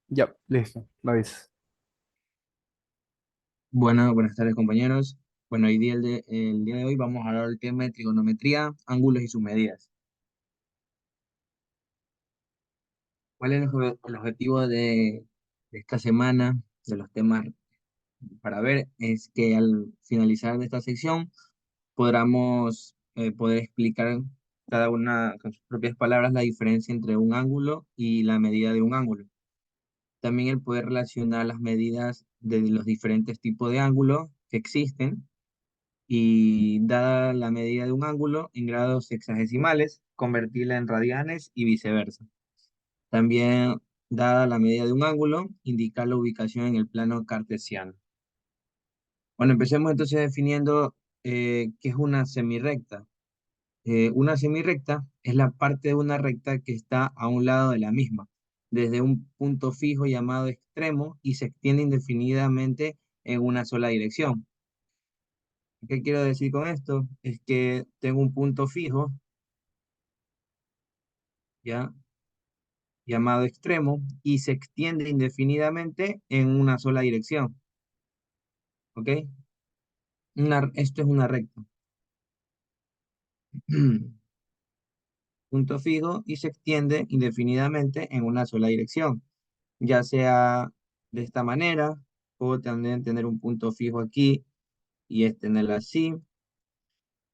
Ya, listo, lo aviso. Bueno, buenas tardes compañeros. Bueno, el día de hoy vamos a hablar del tema de trigonometría, ángulos y sus medidas. ¿Cuál es el objetivo de esta semana, de los temas para ver? Es que al finalizar de esta sección podamos poder explicar cada una con sus propias palabras la diferencia entre un ángulo y la medida de un ángulo. También el poder relacionar las medidas de los diferentes tipos de ángulos que existen y dada la medida de un ángulo en grados sexagesimales, convertirla en radianes y viceversa. También, dada la medida de un ángulo, indicar la ubicación en el plano cartesiano. Bueno, empecemos entonces definiendo qué es una semirrecta. Una semirrecta es la parte de una recta que está a un lado de la misma, desde un punto fijo llamado extremo y se extiende indefinidamente en una sola dirección. ¿Qué quiero decir con esto? Es que tengo un punto fijo, ¿ya? Llamado extremo, y se extiende indefinidamente en una sola dirección, ¿ok? Esto es una recta. Punto fijo y se extiende indefinidamente en una sola dirección, ya sea de esta manera, puedo también tener un punto fijo aquí y extenderla así,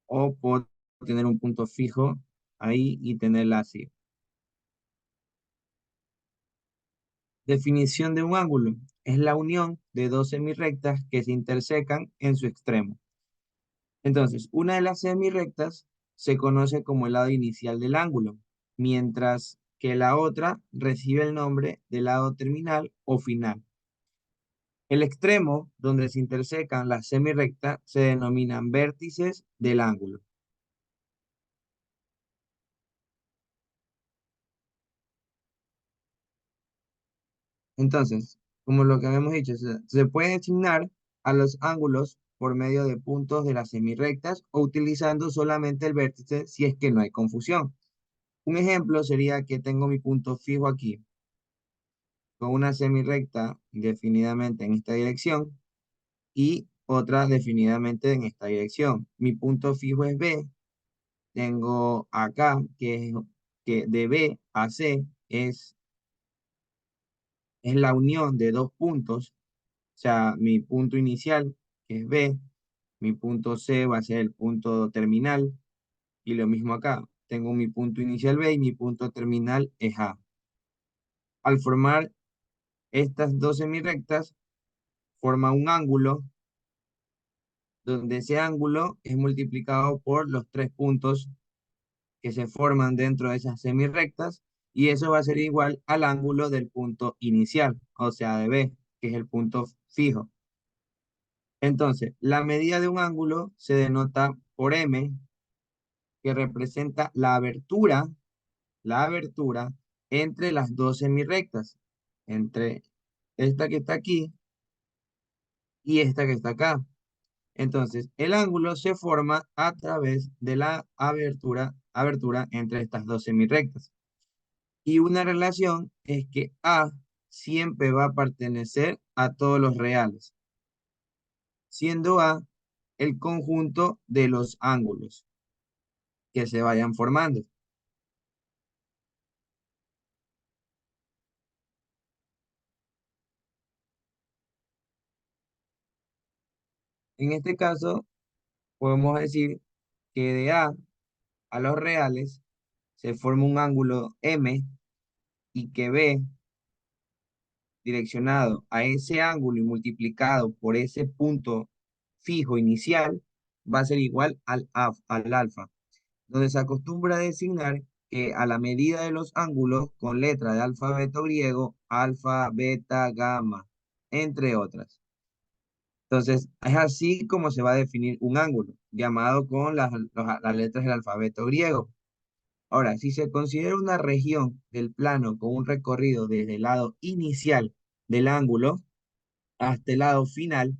o puedo tener un punto fijo ahí y tenerla así. Definición de un ángulo. Es la unión de dos semirrectas que se intersecan en su extremo. Entonces, una de las semirrectas se conoce como el lado inicial del ángulo, mientras que la otra recibe el nombre de lado terminal o final. El extremo donde se intersecan las semirrectas se denominan vértices del ángulo. Entonces, como lo que habíamos dicho, se puede asignar a los ángulos por medio de puntos de las semirrectas o utilizando solamente el vértice si es que no hay confusión. Un ejemplo sería que tengo mi punto fijo aquí con una semirrecta definidamente en esta dirección y otra definidamente en esta dirección. Mi punto fijo es B. Tengo acá que de B a C es la unión de dos puntos. O sea, mi punto inicial, que es B, mi punto C va a ser el punto terminal, y lo mismo acá. Tengo mi punto inicial B y mi punto terminal es A. Al formar estas dos semirrectas, forma un ángulo, donde ese ángulo es multiplicado por los tres puntos que se forman dentro de esas semirrectas, y eso va a ser igual al ángulo del punto inicial, o sea, de B, que es el punto fijo. Entonces, la medida de un ángulo se denota por M, que representa la abertura entre las dos semirrectas, entre esta que está aquí y esta que está acá. Entonces, el ángulo se forma a través de la abertura entre estas dos semirrectas. Y una relación es que A siempre va a pertenecer a todos los reales, siendo A el conjunto de los ángulos que se vayan formando. En este caso, podemos decir que de a los reales se forma un ángulo M y que B direccionado a ese ángulo y multiplicado por ese punto fijo inicial va a ser igual al alfa, donde se acostumbra a designar que a la medida de los ángulos con letra de alfabeto griego, alfa, beta, gamma, entre otras. Entonces, es así como se va a definir un ángulo, llamado con las letras del alfabeto griego. Ahora, si se considera una región del plano con un recorrido desde el lado inicial del ángulo hasta el lado final,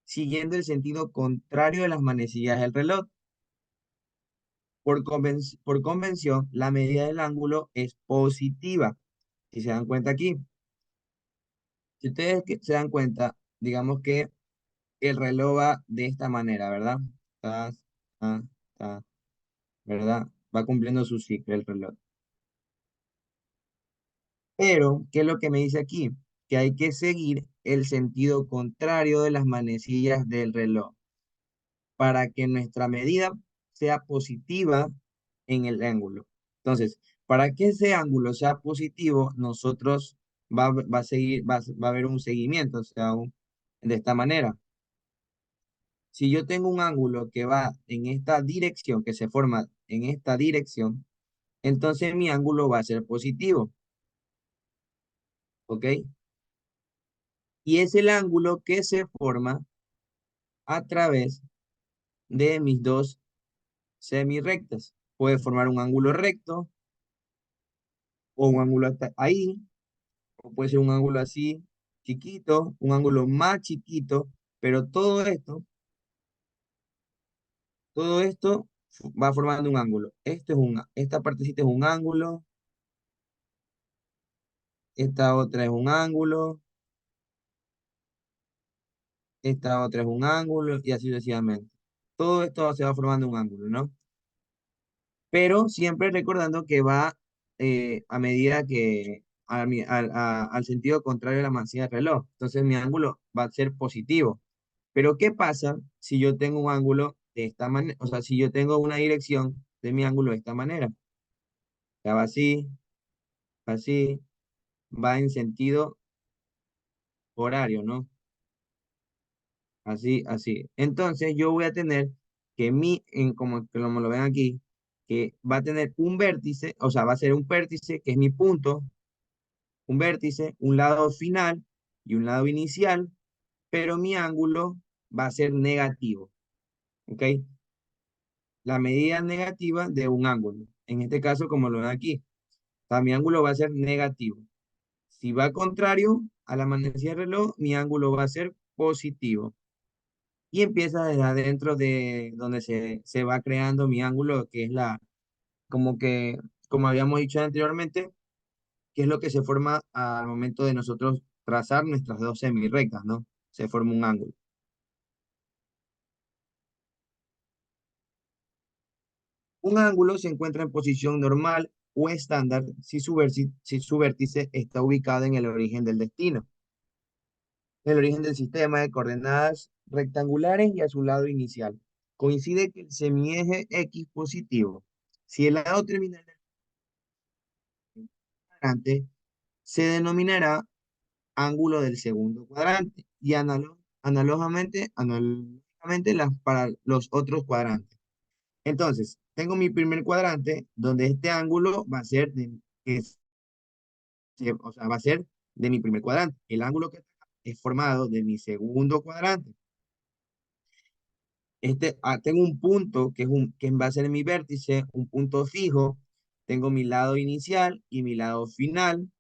siguiendo el sentido contrario de las manecillas del reloj, por convención, la medida del ángulo es positiva, si se dan cuenta aquí. Si ustedes se dan cuenta, digamos que el reloj va de esta manera, ¿verdad? Ta, ta, ta, ¿verdad? Va cumpliendo su ciclo el reloj. Pero, ¿qué es lo que me dice aquí? Que hay que seguir el sentido contrario de las manecillas del reloj para que nuestra medida sea positiva en el ángulo. Entonces, para que ese ángulo sea positivo, nosotros va a seguir, va a haber un seguimiento, o sea, de esta manera. Si yo tengo un ángulo que va en esta dirección, que se forma en esta dirección, entonces mi ángulo va a ser positivo, ¿ok? Y es el ángulo que se forma a través de mis dos semirrectas. Puede formar un ángulo recto o un ángulo hasta ahí, o puede ser un ángulo así chiquito, un ángulo más chiquito, pero todo esto va formando un ángulo. Esta partecita es un ángulo, esta otra es un ángulo, esta otra es un ángulo y así sucesivamente. Todo esto se va formando un ángulo, ¿no? Pero siempre recordando que va a medida que al sentido contrario de la manecilla del reloj. Entonces mi ángulo va a ser positivo. Pero ¿qué pasa si yo tengo un ángulo de esta manera? O sea, si yo tengo una dirección de mi ángulo de esta manera. Ya va así, va en sentido horario, ¿no? Así, así. Entonces yo voy a tener que como lo ven aquí, que va a tener un vértice, o sea, va a ser un vértice que es mi punto, un vértice, un lado final y un lado inicial, pero mi ángulo va a ser negativo, ¿ok? La medida negativa de un ángulo. En este caso, como lo ven aquí, o sea, mi ángulo va a ser negativo. Si va contrario a la manecilla del reloj, mi ángulo va a ser positivo. Y empieza desde adentro de donde se va creando mi ángulo, que es como que, como habíamos dicho anteriormente, que es lo que se forma al momento de nosotros trazar nuestras dos semirrectas, ¿no? Se forma un ángulo. Un ángulo se encuentra en posición normal o estándar si su vértice está ubicado en el origen del destino, el origen del sistema de coordenadas rectangulares y a su lado inicial. Coincide que el semieje X positivo. Si el lado terminal del cuadrante se denominará ángulo del segundo cuadrante y analógicamente para los otros cuadrantes. Entonces, tengo mi primer cuadrante donde este ángulo va a ser o sea, va a ser de mi primer cuadrante. El ángulo que está acá es formado de mi segundo cuadrante. Tengo un punto que va a ser mi vértice, un punto fijo. Tengo mi lado inicial y mi lado final.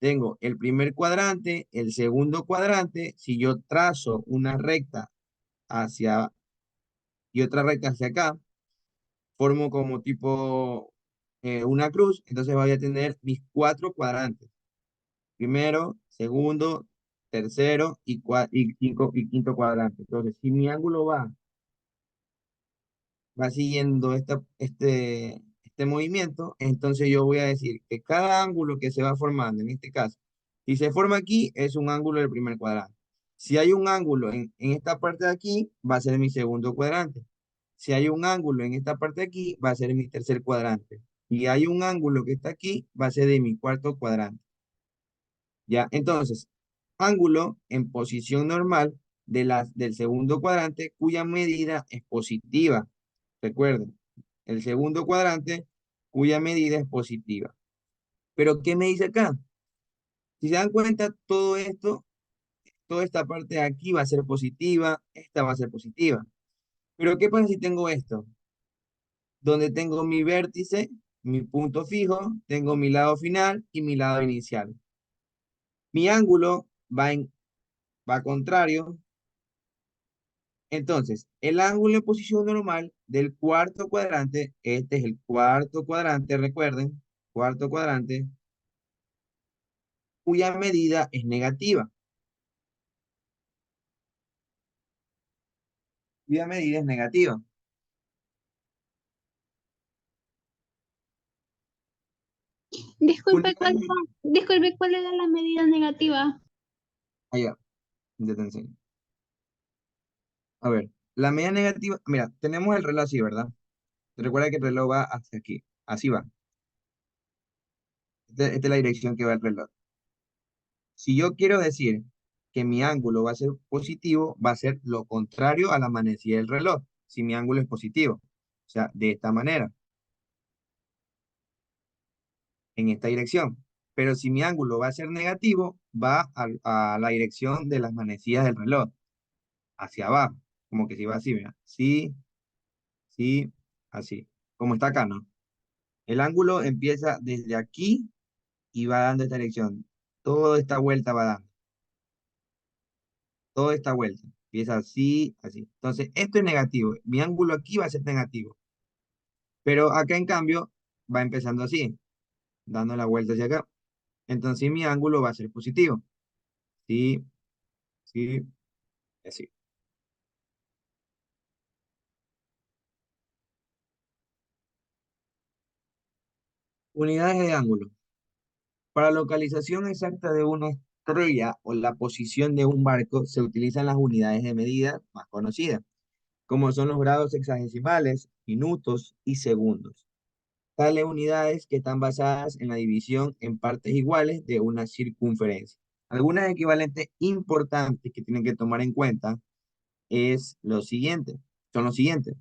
Tengo el primer cuadrante, el segundo cuadrante. Si yo trazo una recta hacia y otra recta hacia acá, formo como tipo una cruz. Entonces voy a tener mis cuatro cuadrantes. Primero, segundo, tercero y quinto cuadrante. Entonces, si mi ángulo va siguiendo este movimiento, entonces yo voy a decir que cada ángulo que se va formando, en este caso, si se forma aquí, es un ángulo del primer cuadrante. Si hay un ángulo en esta parte de aquí, va a ser mi segundo cuadrante. Si hay un ángulo en esta parte de aquí, va a ser mi tercer cuadrante. Y hay un ángulo que está aquí, va a ser de mi cuarto cuadrante. ¿Ya? Entonces, ángulo en posición normal del segundo cuadrante cuya medida es positiva. Recuerden, el segundo cuadrante cuya medida es positiva. Pero, ¿qué me dice acá? Si se dan cuenta, todo esto, toda esta parte de aquí va a ser positiva, esta va a ser positiva. Pero, ¿qué pasa si tengo esto? Donde tengo mi vértice, mi punto fijo, tengo mi lado final y mi lado inicial. Mi ángulo va contrario. Entonces, el ángulo en posición normal del cuarto cuadrante, este es el cuarto cuadrante, recuerden, cuarto cuadrante, cuya medida es negativa. Cuya medida es negativa. Disculpe, Unidades, disculpe, ¿cuál era la medida negativa? allá, ya te enseño. A ver, la medida negativa, mira, tenemos el reloj así, ¿verdad? Recuerda que el reloj va hasta aquí, así va. Esta es la dirección que va el reloj. Si yo quiero decir que mi ángulo va a ser positivo, va a ser lo contrario a la manecilla del reloj, si mi ángulo es positivo. O sea, de esta manera, en esta dirección. Pero si mi ángulo va a ser negativo, va a la dirección de las manecillas del reloj, hacia abajo, como que si va así, mira. Sí, sí, así. Como está acá, ¿no? El ángulo empieza desde aquí y va dando esta dirección. Toda esta vuelta va dando. Toda esta vuelta. Empieza así, así. Entonces, esto es negativo. Mi ángulo aquí va a ser negativo. Pero acá, en cambio, va empezando así, dando la vuelta hacia acá. Entonces, mi ángulo va a ser positivo. Sí, sí, así. Unidades de ángulo. Para localización exacta de una estrella o la posición de un barco, se utilizan las unidades de medida más conocidas, como son los grados sexagesimales, minutos y segundos. Tales unidades que están basadas en la división en partes iguales de una circunferencia. Algunas equivalentes importantes que tienen que tomar en cuenta es lo siguiente, son los siguientes.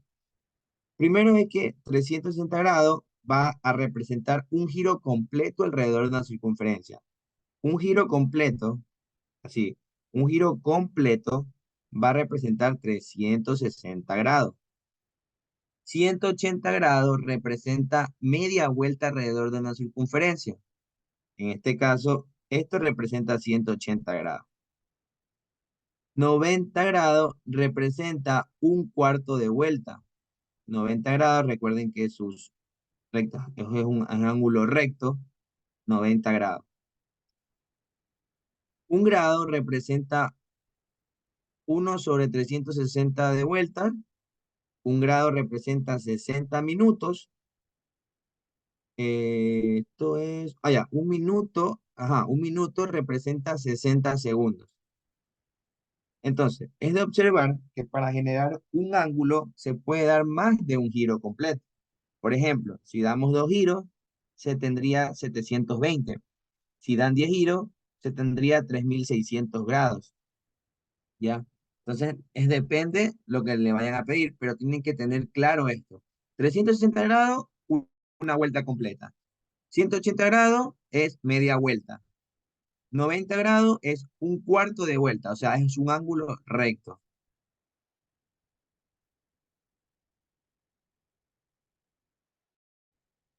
Primero es que 360 grados va a representar un giro completo alrededor de una circunferencia. Un giro completo, así, un giro completo va a representar 360 grados. 180 grados representa media vuelta alrededor de una circunferencia. En este caso, esto representa 180 grados. 90 grados representa un cuarto de vuelta. 90 grados, recuerden que sus rectas es un ángulo recto, 90 grados. Un grado representa 1/360 de vuelta. Un grado representa 60 minutos. Esto es, un minuto, un minuto representa 60 segundos. Entonces, es de observar que para generar un ángulo se puede dar más de un giro completo. Por ejemplo, si damos 2 giros, se tendría 720. Si dan 10 giros, se tendría 3600 grados. ¿Ya? Entonces, depende lo que le vayan a pedir, pero tienen que tener claro esto. 360 grados, una vuelta completa. 180 grados es media vuelta. 90 grados es un cuarto de vuelta, o sea, es un ángulo recto.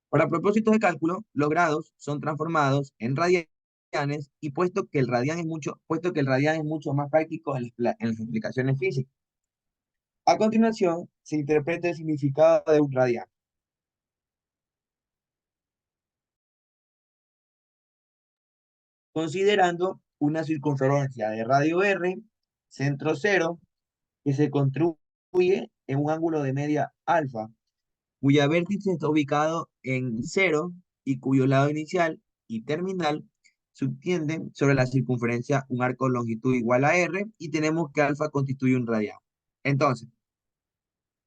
Para propósitos de cálculo, los grados son transformados en radianes y puesto que el radián es mucho más práctico en las aplicaciones físicas. A continuación, se interpreta el significado de un radián. Considerando una circunferencia de radio R, centro cero, que se construye en un ángulo de media alfa, cuya vértice está ubicado en cero y cuyo lado inicial y terminal subtienden sobre la circunferencia un arco de longitud igual a R y tenemos que alfa constituye un radián. Entonces,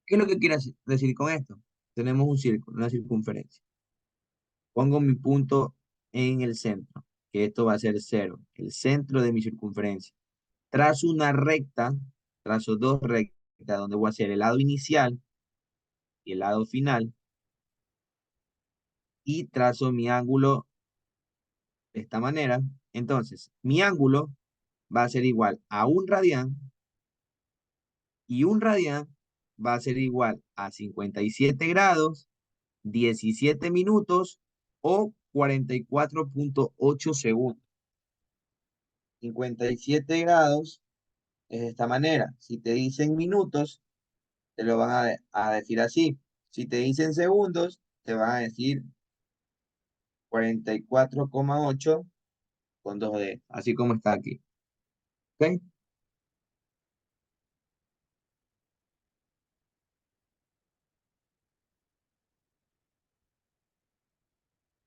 ¿qué es lo que quiere decir con esto? Tenemos un círculo, una circunferencia. Pongo mi punto en el centro, que esto va a ser cero, el centro de mi circunferencia. Trazo una recta, trazo dos rectas, donde voy a hacer el lado inicial y el lado final, y trazo mi ángulo de esta manera. Entonces, mi ángulo va a ser igual a un radián, y un radián va a ser igual a 57 grados, 17 minutos o 44,8 segundos. 57 grados es de esta manera. Si te dicen minutos, te lo van a decir así. Si te dicen segundos, te van a decir 44,8 con 2D, así como está aquí. ¿Ok?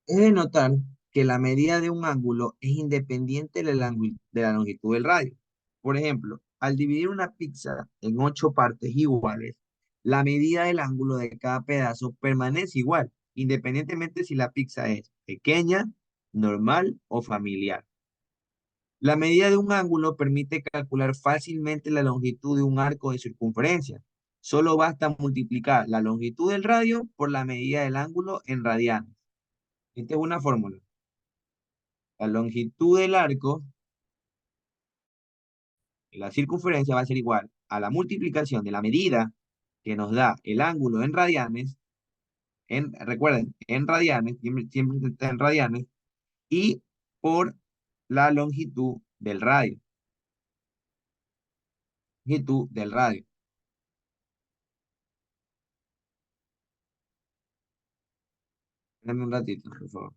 Es de notar que la medida de un ángulo es independiente de la longitud del radio. Por ejemplo, al dividir una pizza en 8 partes iguales, la medida del ángulo de cada pedazo permanece igual, independientemente si la pizza es pequeña, normal o familiar. La medida de un ángulo permite calcular fácilmente la longitud de un arco de circunferencia. Solo basta multiplicar la longitud del radio por la medida del ángulo en radianes. Esta es una fórmula. La longitud del arco de la circunferencia va a ser igual a la multiplicación de la medida que nos da el ángulo en radianes, recuerden, en radianes, siempre está en radianes, y por la longitud del radio. Longitud del radio. Dame un ratito, por favor.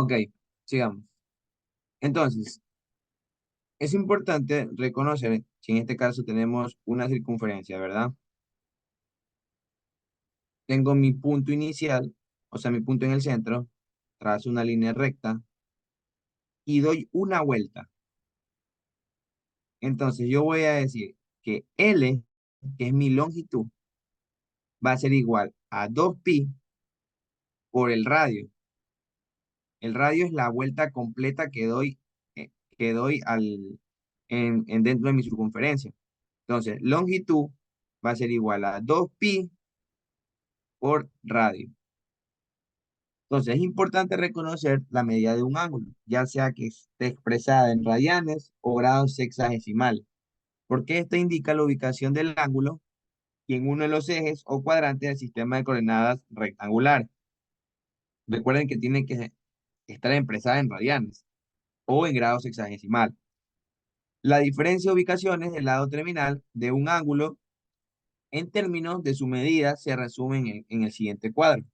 Ok, sigamos. Entonces, es importante reconocer si en este caso tenemos una circunferencia, ¿verdad? Tengo mi punto inicial, o sea, mi punto en el centro, trazo una línea recta y doy una vuelta. Entonces, yo voy a decir que L, que es mi longitud, va a ser igual a 2pi por el radio. El radio es la vuelta completa que doy dentro de mi circunferencia. Entonces, longitud va a ser igual a 2pi por radio. Entonces, es importante reconocer la medida de un ángulo, ya sea que esté expresada en radianes o grados sexagesimales, porque esta indica la ubicación del ángulo y en uno de los ejes o cuadrantes del sistema de coordenadas rectangular. Recuerden que tiene que estar expresada en radianes o en grados sexagesimales. La diferencia de ubicaciones del lado terminal de un ángulo en términos de su medida se resumen en el siguiente cuadro.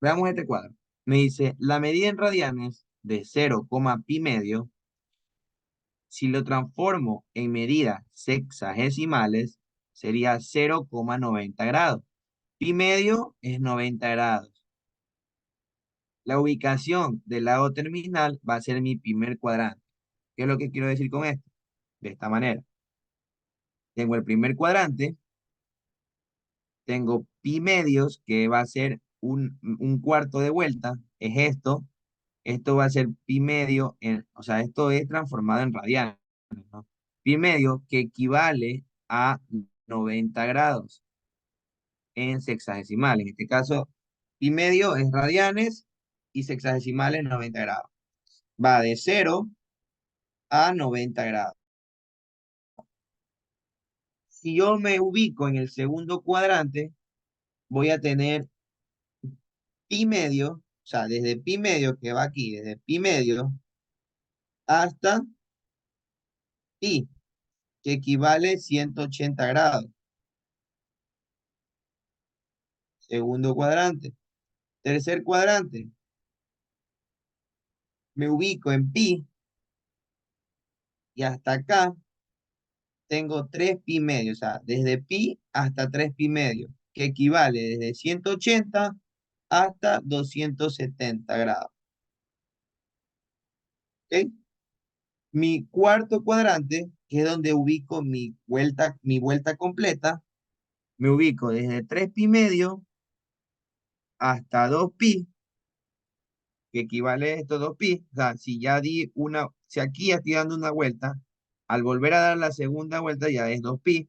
Veamos este cuadro. Me dice, la medida en radianes de 0,pi medio, si lo transformo en medidas sexagesimales, sería 0,90 grados. Pi medio es 90 grados. La ubicación del lado terminal va a ser mi primer cuadrante. ¿Qué es lo que quiero decir con esto? De esta manera. Tengo el primer cuadrante, tengo pi medios, que va a ser un cuarto de vuelta, es esto. Esto va a ser pi medio, o sea, esto es transformado en radianes, ¿no? Pi medio que equivale a 90 grados en sexagesimal. En este caso, pi medio es radianes y sexagesimales 90 grados. Va de 0 a 90 grados. Si yo me ubico en el segundo cuadrante, voy a tener pi medio, o sea, desde pi medio que va aquí, desde pi medio hasta pi, que equivale a 180 grados. Segundo cuadrante. Tercer cuadrante, me ubico en pi y hasta acá tengo 3 pi medio, o sea, desde pi hasta 3 pi medio, que equivale desde 180 hasta 270 grados. ¿Ok? Mi cuarto cuadrante, que es donde ubico mi vuelta completa, me ubico desde 3 pi medio hasta 2 pi, que equivale a esto 2pi, o sea, si ya di una, si aquí estoy dando una vuelta, al volver a dar la segunda vuelta ya es 2pi,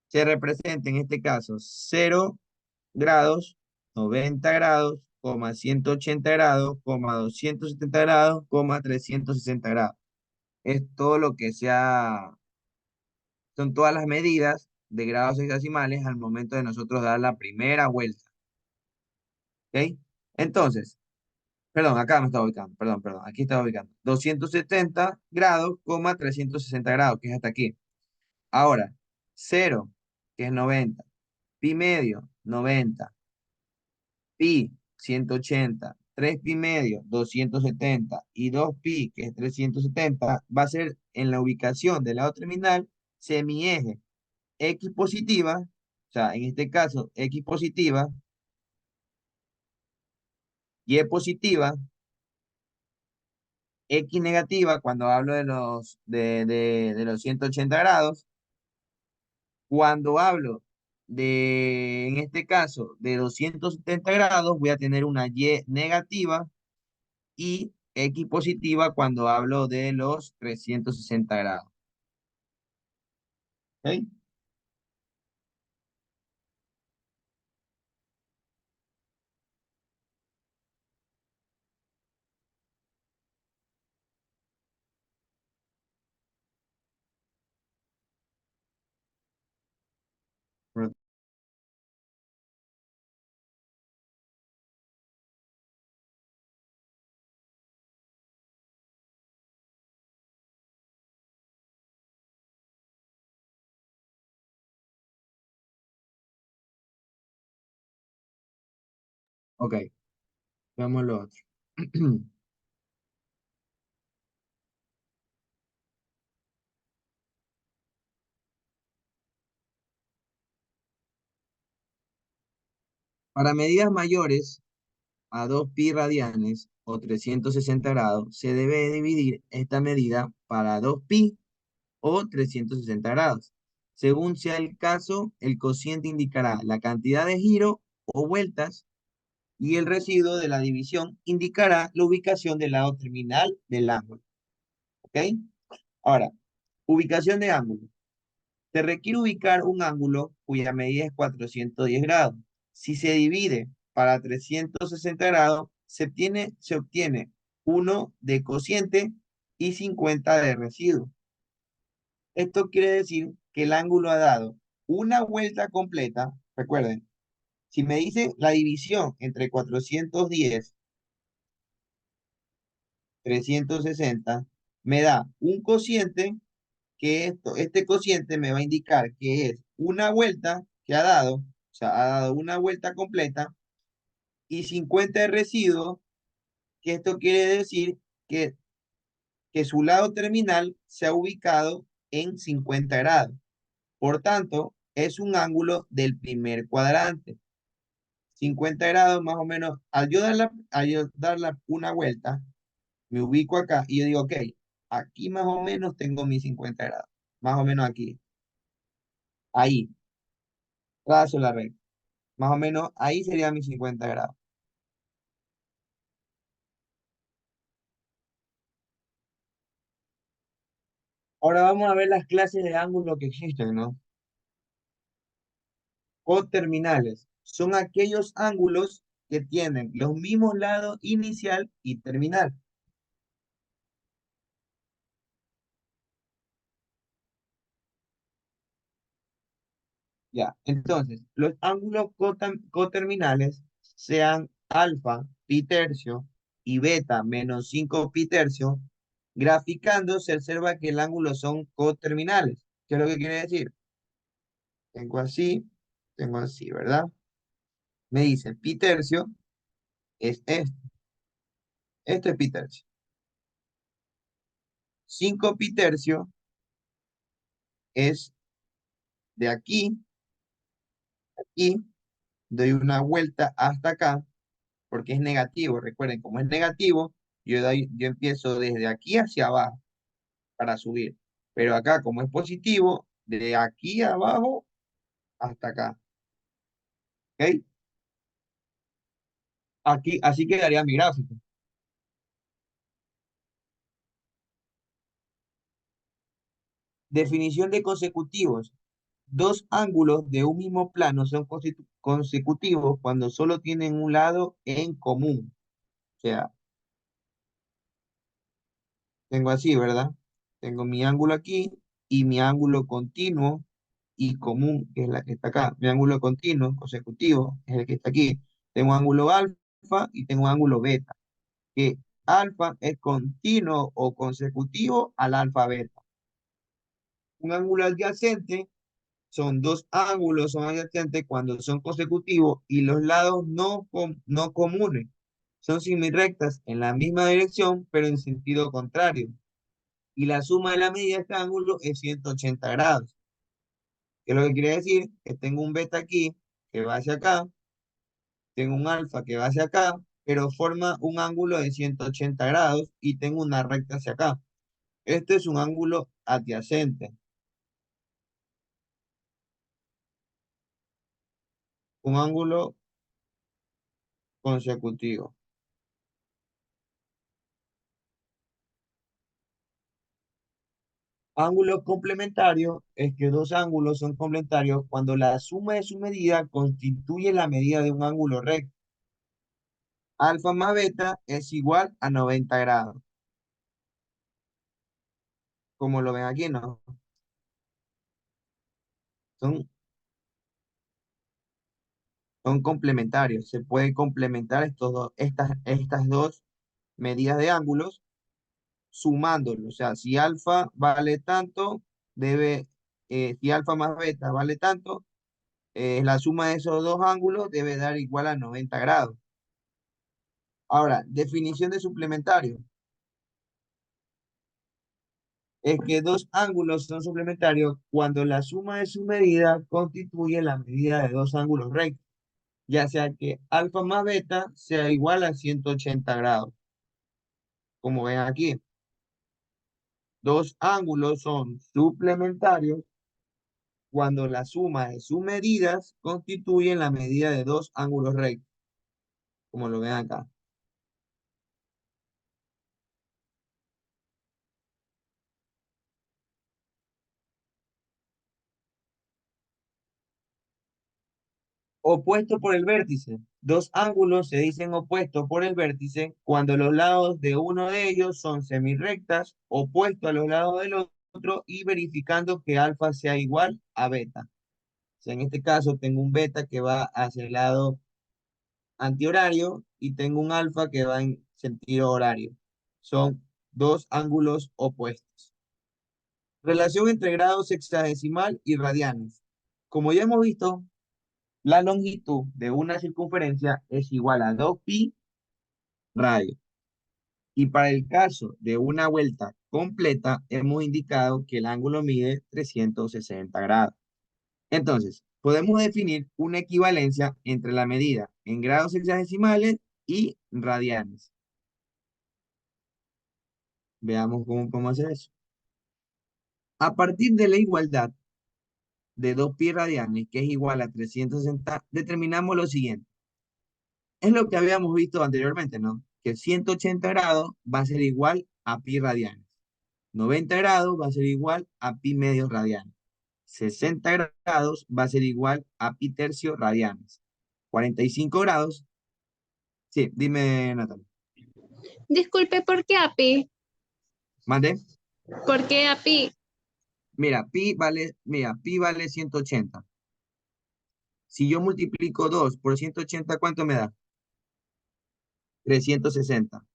se representa en este caso 0 grados, 90 grados, 180 grados, 270 grados, 360 grados. Es todo lo que sea, son todas las medidas de grados hexasimales al momento de nosotros dar la primera vuelta. ¿Ok? Entonces, perdón, acá me estaba ubicando, perdón, aquí estaba ubicando. 270 grados, 360 grados, que es hasta aquí. Ahora, 0, que es 90, pi medio, 90, pi, 180, 3 pi medio, 270 y 2 pi, que es 370, va a ser en la ubicación del lado terminal semieje X positiva, o sea, en este caso X positiva, Y positiva, X negativa cuando hablo de los 180 grados. Cuando hablo en este caso, de 270 grados, voy a tener una Y negativa y X positiva cuando hablo de los 360 grados. ¿Ok? Ok, veamos lo otro. Para medidas mayores a 2 pi radianes o 360 grados, se debe dividir esta medida para 2 pi o 360 grados. Según sea el caso, el cociente indicará la cantidad de giro o vueltas y el residuo de la división indicará la ubicación del lado terminal del ángulo. ¿Ok? Ahora, ubicación de ángulo. Se requiere ubicar un ángulo cuya medida es 410 grados. Si se divide para 360 grados, se obtiene 1 de cociente y 50 de residuo. Esto quiere decir que el ángulo ha dado una vuelta completa. Recuerden, si me dice la división entre 410 360, me da un cociente que este cociente me va a indicar que es una vuelta que ha dado, o sea, ha dado una vuelta completa y 50 de residuo, que esto quiere decir que, que su lado terminal se ha ubicado en 50 grados. Por tanto, es un ángulo del primer cuadrante. 50 grados más o menos. Al yo darla una vuelta, me ubico acá y yo digo, ok, aquí más o menos tengo mis 50 grados. Más o menos aquí. Ahí. Trazo la recta. Más o menos ahí serían mis 50 grados. Ahora vamos a ver las clases de ángulo que existen, ¿no? Coterminales. Son aquellos ángulos que tienen los mismos lados inicial y terminal. Ya, entonces, los ángulos coterminales, sean alfa, pi tercio, y beta, menos 5 pi tercio, graficando se observa que el ángulo son coterminales. ¿Qué es lo que quiere decir? Tengo así, tengo así, ¿verdad? Me dice pi tercio es esto. Esto es pi tercio. 5 pi tercio es de aquí, aquí, doy una vuelta hasta acá, porque es negativo. Recuerden, como es negativo, yo empiezo desde aquí hacia abajo para subir. Pero acá, como es positivo, de aquí abajo hasta acá. ¿Ok? Aquí, así quedaría mi gráfico. Definición de consecutivos. Dos ángulos de un mismo plano son consecutivos cuando solo tienen un lado en común. O sea, tengo así, ¿verdad? Tengo mi ángulo aquí y mi ángulo continuo y común, que es la que está acá. Mi ángulo continuo, consecutivo, es el que está aquí. Tengo un ángulo alfa y tengo un ángulo beta, que alfa es continuo o consecutivo al alfa beta. Un ángulo adyacente son dos ángulos, son adyacentes cuando son consecutivos y los lados no comunes. Son semirectas en la misma dirección, pero en sentido contrario. Y la suma de la medida de este ángulo es 180 grados. ¿Qué es lo que quiere decir? Que tengo un beta aquí que va hacia acá, tengo un alfa que va hacia acá, pero forma un ángulo de 180 grados y tengo una recta hacia acá. Este es un ángulo adyacente, un ángulo consecutivo. Ángulo complementario es que dos ángulos son complementarios cuando la suma de su medida constituye la medida de un ángulo recto. Alfa más beta es igual a 90 grados. Como lo ven aquí, ¿no? Son, son complementarios. Se puede complementar estas dos medidas de ángulos sumándolo. O sea, si alfa vale tanto, si alfa más beta vale tanto, la suma de esos dos ángulos debe dar igual a 90 grados. Ahora, definición de suplementario. Es que dos ángulos son suplementarios cuando la suma de su medida constituye la medida de dos ángulos rectos, ya sea que alfa más beta sea igual a 180 grados. Como ven aquí, dos ángulos son suplementarios cuando la suma de sus medidas constituye la medida de dos ángulos rectos, como lo ven acá. Opuesto por el vértice. Dos ángulos se dicen opuestos por el vértice cuando los lados de uno de ellos son semirrectas, opuestos a los lados del otro y verificando que alfa sea igual a beta. O sea, en este caso tengo un beta que va hacia el lado antihorario y tengo un alfa que va en sentido horario. Son dos ángulos opuestos. Relación entre grados sexagesimal y radianes. Como ya hemos visto, la longitud de una circunferencia es igual a 2pi radio. Y para el caso de una vuelta completa, hemos indicado que el ángulo mide 360 grados. Entonces, podemos definir una equivalencia entre la medida en grados sexagesimales y radianes. Veamos cómo podemos hacer eso. A partir de la igualdad de 2pi radianes, que es igual a 360, determinamos lo siguiente. Es lo que habíamos visto anteriormente, ¿no? Que 180 grados va a ser igual a pi radianes. 90 grados va a ser igual a pi medios radianes. 60 grados va a ser igual a pi tercios radianes. 45 grados, sí, dime, Natalia. Disculpe, ¿por qué API? ¿Mande? ¿Por qué API? Mira, pi vale 180. Si yo multiplico 2 por 180, ¿cuánto me da? 360.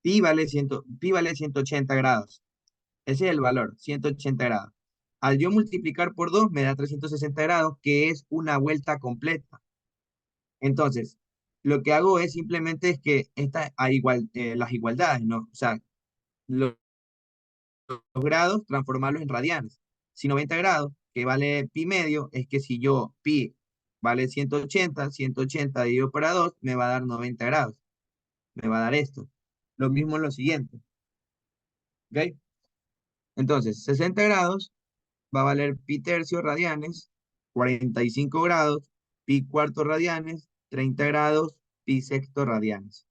Pi vale 180 grados. Ese es el valor, 180 grados. Al yo multiplicar por 2 me da 360 grados, que es una vuelta completa. Entonces, lo que hago es simplemente es que las igualdades, ¿no? O sea, los grados, transformarlos en radianes. Si 90 grados, que vale pi medio, es que si yo pi vale 180 dividido para 2, me va a dar 90 grados. Me va a dar esto. Lo mismo en lo siguiente. ¿Ok? Entonces, 60 grados va a valer pi tercio radianes, 45 grados, pi cuarto radianes, 30 grados, pi sexto radianes.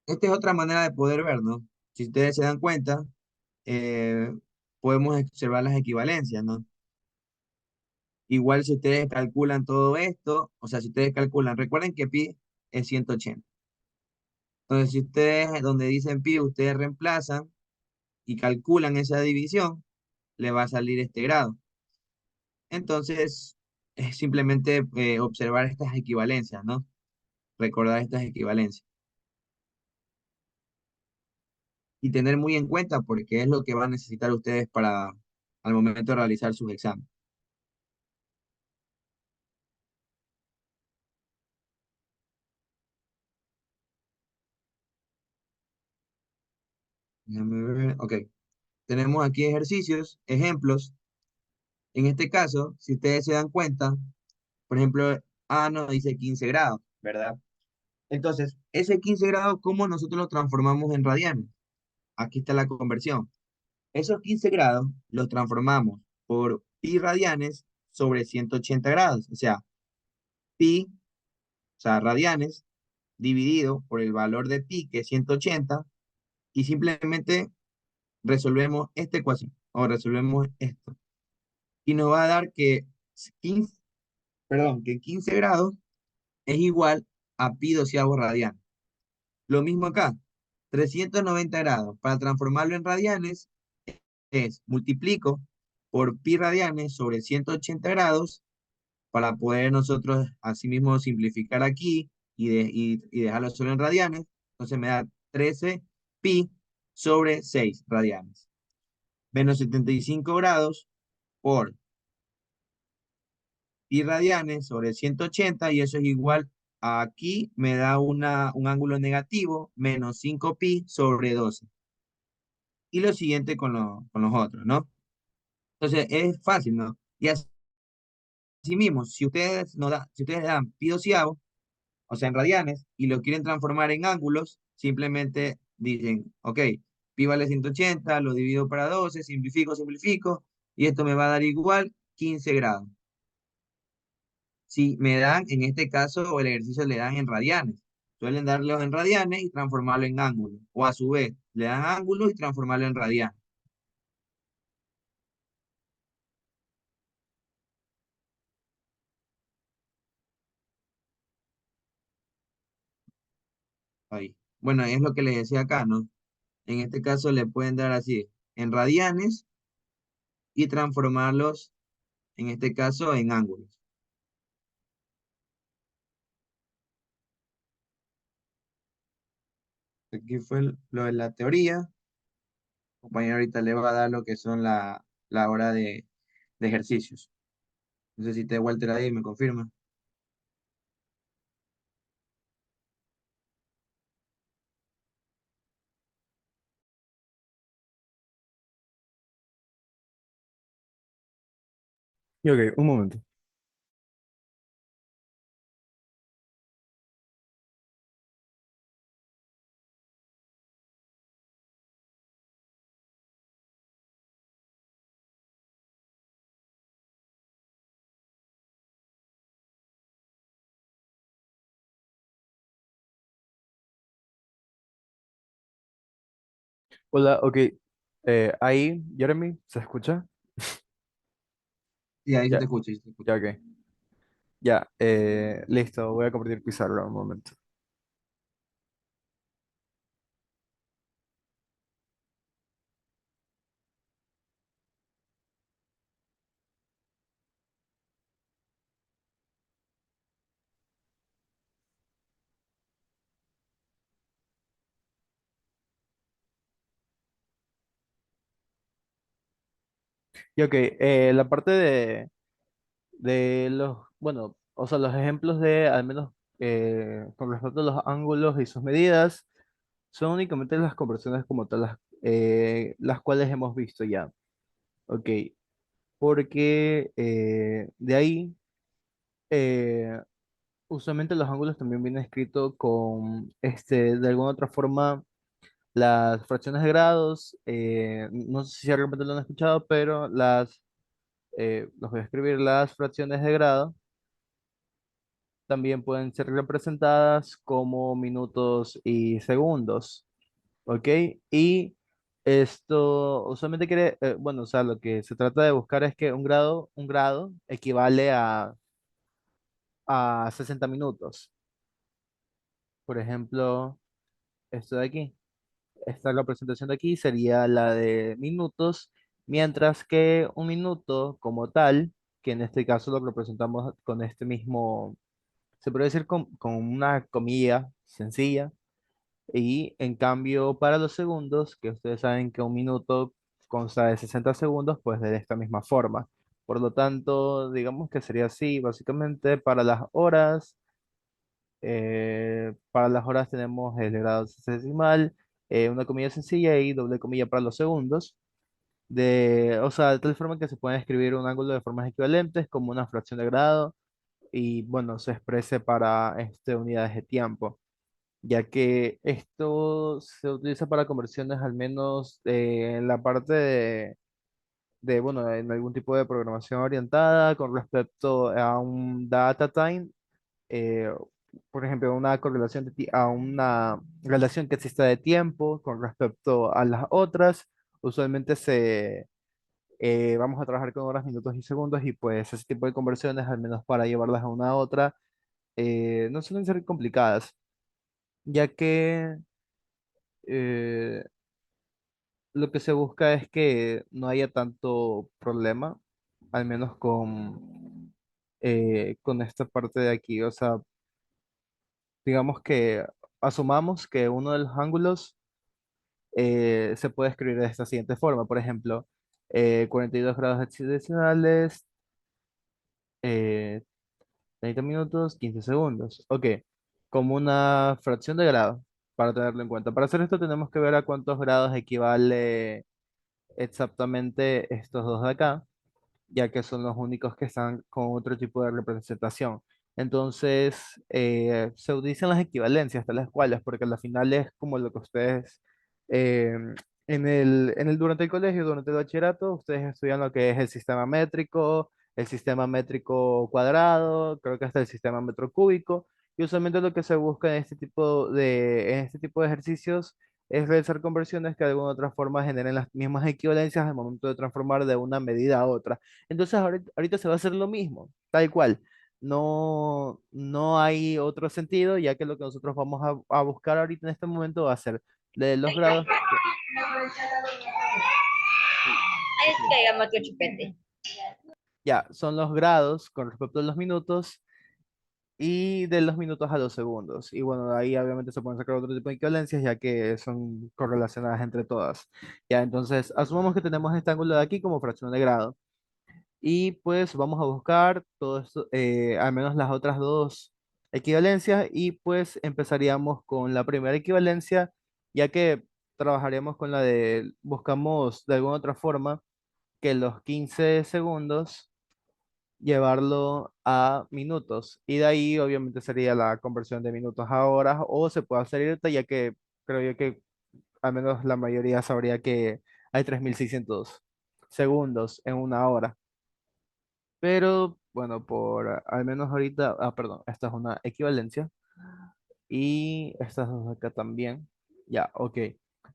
esta es otra manera de poder ver, ¿no? Si ustedes se dan cuenta, eh, podemos observar las equivalencias, ¿no? Igual si ustedes calculan todo esto, o sea, si ustedes calculan, recuerden que pi es 180. Entonces, si ustedes, donde dicen pi, ustedes reemplazan y calculan esa división, le va a salir este grado. Entonces, es simplemente observar estas equivalencias, ¿no? Recordar estas equivalencias. Y tener muy en cuenta porque es lo que van a necesitar ustedes para al momento de realizar sus exámenes. Déjame ver. Ok, tenemos aquí ejercicios, ejemplos. En este caso, si ustedes se dan cuenta, por ejemplo, no dice 15 grados, ¿verdad? Entonces, ese 15 grados, ¿cómo nosotros lo transformamos en radianes? Aquí está la conversión. Esos 15 grados los transformamos por pi radianes sobre 180 grados. O sea, pi, o sea, radianes, dividido por el valor de pi, que es 180, y simplemente resolvemos esta ecuación, o resolvemos esto. Y nos va a dar que 15, perdón, que 15 grados es igual a pi doceavos radianes. Lo mismo acá, 390 grados. Para transformarlo en radianes es multiplico por pi radianes sobre 180 grados para poder nosotros asimismo simplificar aquí y dejarlo solo en radianes. Entonces me da 13 pi sobre 6 radianes. Menos 75 grados por pi radianes sobre 180 y eso es igual a aquí me da un ángulo negativo menos 5 pi sobre 12. Y lo siguiente con los otros, ¿no? Entonces es fácil, ¿no? Y así mismo, si ustedes le dan pi doceavo, o sea, en radianes, y lo quieren transformar en ángulos, simplemente dicen, ok, pi vale 180, lo divido para 12, simplifico, y esto me va a dar igual 15 grados. Si me dan, en este caso, o el ejercicio le dan en radianes, suelen darlo en radianes y transformarlo en ángulos, o a su vez, le dan ángulos y transformarlo en radianes. Ahí. Bueno, es lo que les decía acá, ¿no? En este caso le pueden dar así, en radianes y transformarlos, en este caso, en ángulos. Aquí fue lo de la teoría. El compañero ahorita le va a dar lo que son la hora de ejercicios. No sé si te Walter ahí me confirma. Y ok, un momento. Hola, ok. Ahí, Jeremy, ¿se escucha? Sí, ahí se Ya, te escucha, ahí se te escucha. ya, ok. Ya, listo, voy a compartir pizarra un momento. Y ok, la parte de los, bueno, o sea, los ejemplos de, al menos con respecto a los ángulos y sus medidas, son únicamente las conversiones como tal, las cuales hemos visto ya. Ok, porque de ahí, eh, usualmente los ángulos también vienen escritos con, de alguna otra forma, las fracciones de grados. No sé si de repente lo han escuchado, pero los voy a escribir las fracciones de grado. también pueden ser representadas como minutos y segundos, ¿ok? Y esto usualmente quiere, bueno, o sea, lo que se trata de buscar es que un grado equivale a 60 minutos. Por ejemplo, esto de aquí. Esta representación de aquí sería la de minutos, mientras que un minuto como tal, que en este caso lo representamos con este mismo, se puede decir con una comilla sencilla, y en cambio para los segundos, que ustedes saben que un minuto consta de 60 segundos, pues de esta misma forma. Por lo tanto, digamos que sería así, básicamente para las horas tenemos el grado sexagesimal, una comilla sencilla y doble comilla para los segundos. O sea, de tal forma que se puede escribir un ángulo de formas equivalentes como una fracción de grado y bueno, se exprese para unidades de tiempo, ya que esto se utiliza para conversiones al menos en la parte bueno, en algún tipo de programación orientada con respecto a un data time, eh, por ejemplo, una correlación a una relación que exista de tiempo con respecto a las otras. Usualmente vamos a trabajar con horas, minutos y segundos y pues ese tipo de conversiones, al menos para llevarlas a una a otra, no suelen ser complicadas, ya que eh, lo que se busca es que no haya tanto problema, al menos con esta parte de aquí. O sea, digamos que asumamos que uno de los ángulos se puede escribir de esta siguiente forma. Por ejemplo, 42 grados hexadecimal, eh, 30 minutos, 15 segundos. Ok, como una fracción de grado, para tenerlo en cuenta. Para hacer esto tenemos que ver a cuántos grados equivale exactamente estos dos de acá, ya que son los únicos que están con otro tipo de representación. Entonces, se utilizan las equivalencias, tales cuales, porque al final es como lo que ustedes, eh, durante el colegio, durante el bachillerato, ustedes estudian lo que es el sistema métrico cuadrado, creo que hasta el sistema metro cúbico, y usualmente lo que se busca en este tipo de ejercicios es realizar conversiones que de alguna u otra forma generen las mismas equivalencias al momento de transformar de una medida a otra. Entonces ahorita se va a hacer lo mismo, tal cual. No, no hay otro sentido, ya que lo que nosotros vamos a buscar ahorita en este momento va a ser de los grados, Ay, es que llama otro chupete. ya, son los grados con respecto a los minutos y de los minutos a los segundos. Y bueno, de ahí obviamente se pueden sacar otro tipo de equivalencias, ya que son correlacionadas entre todas. Ya, entonces, asumamos que tenemos este ángulo de aquí como fracción de grado. Y pues vamos a buscar todo esto, al menos las otras dos equivalencias, y pues empezaríamos con la primera equivalencia, ya que trabajaríamos con buscamos de alguna otra forma que los 15 segundos llevarlo a minutos, y de ahí obviamente sería la conversión de minutos a horas, o se puede hacer ahorita, ya que creo yo que al menos la mayoría sabría que hay 3600 segundos en una hora. Pero bueno, al menos ahorita, perdón, esta es una equivalencia y estas dos de acá también. Ya, ok.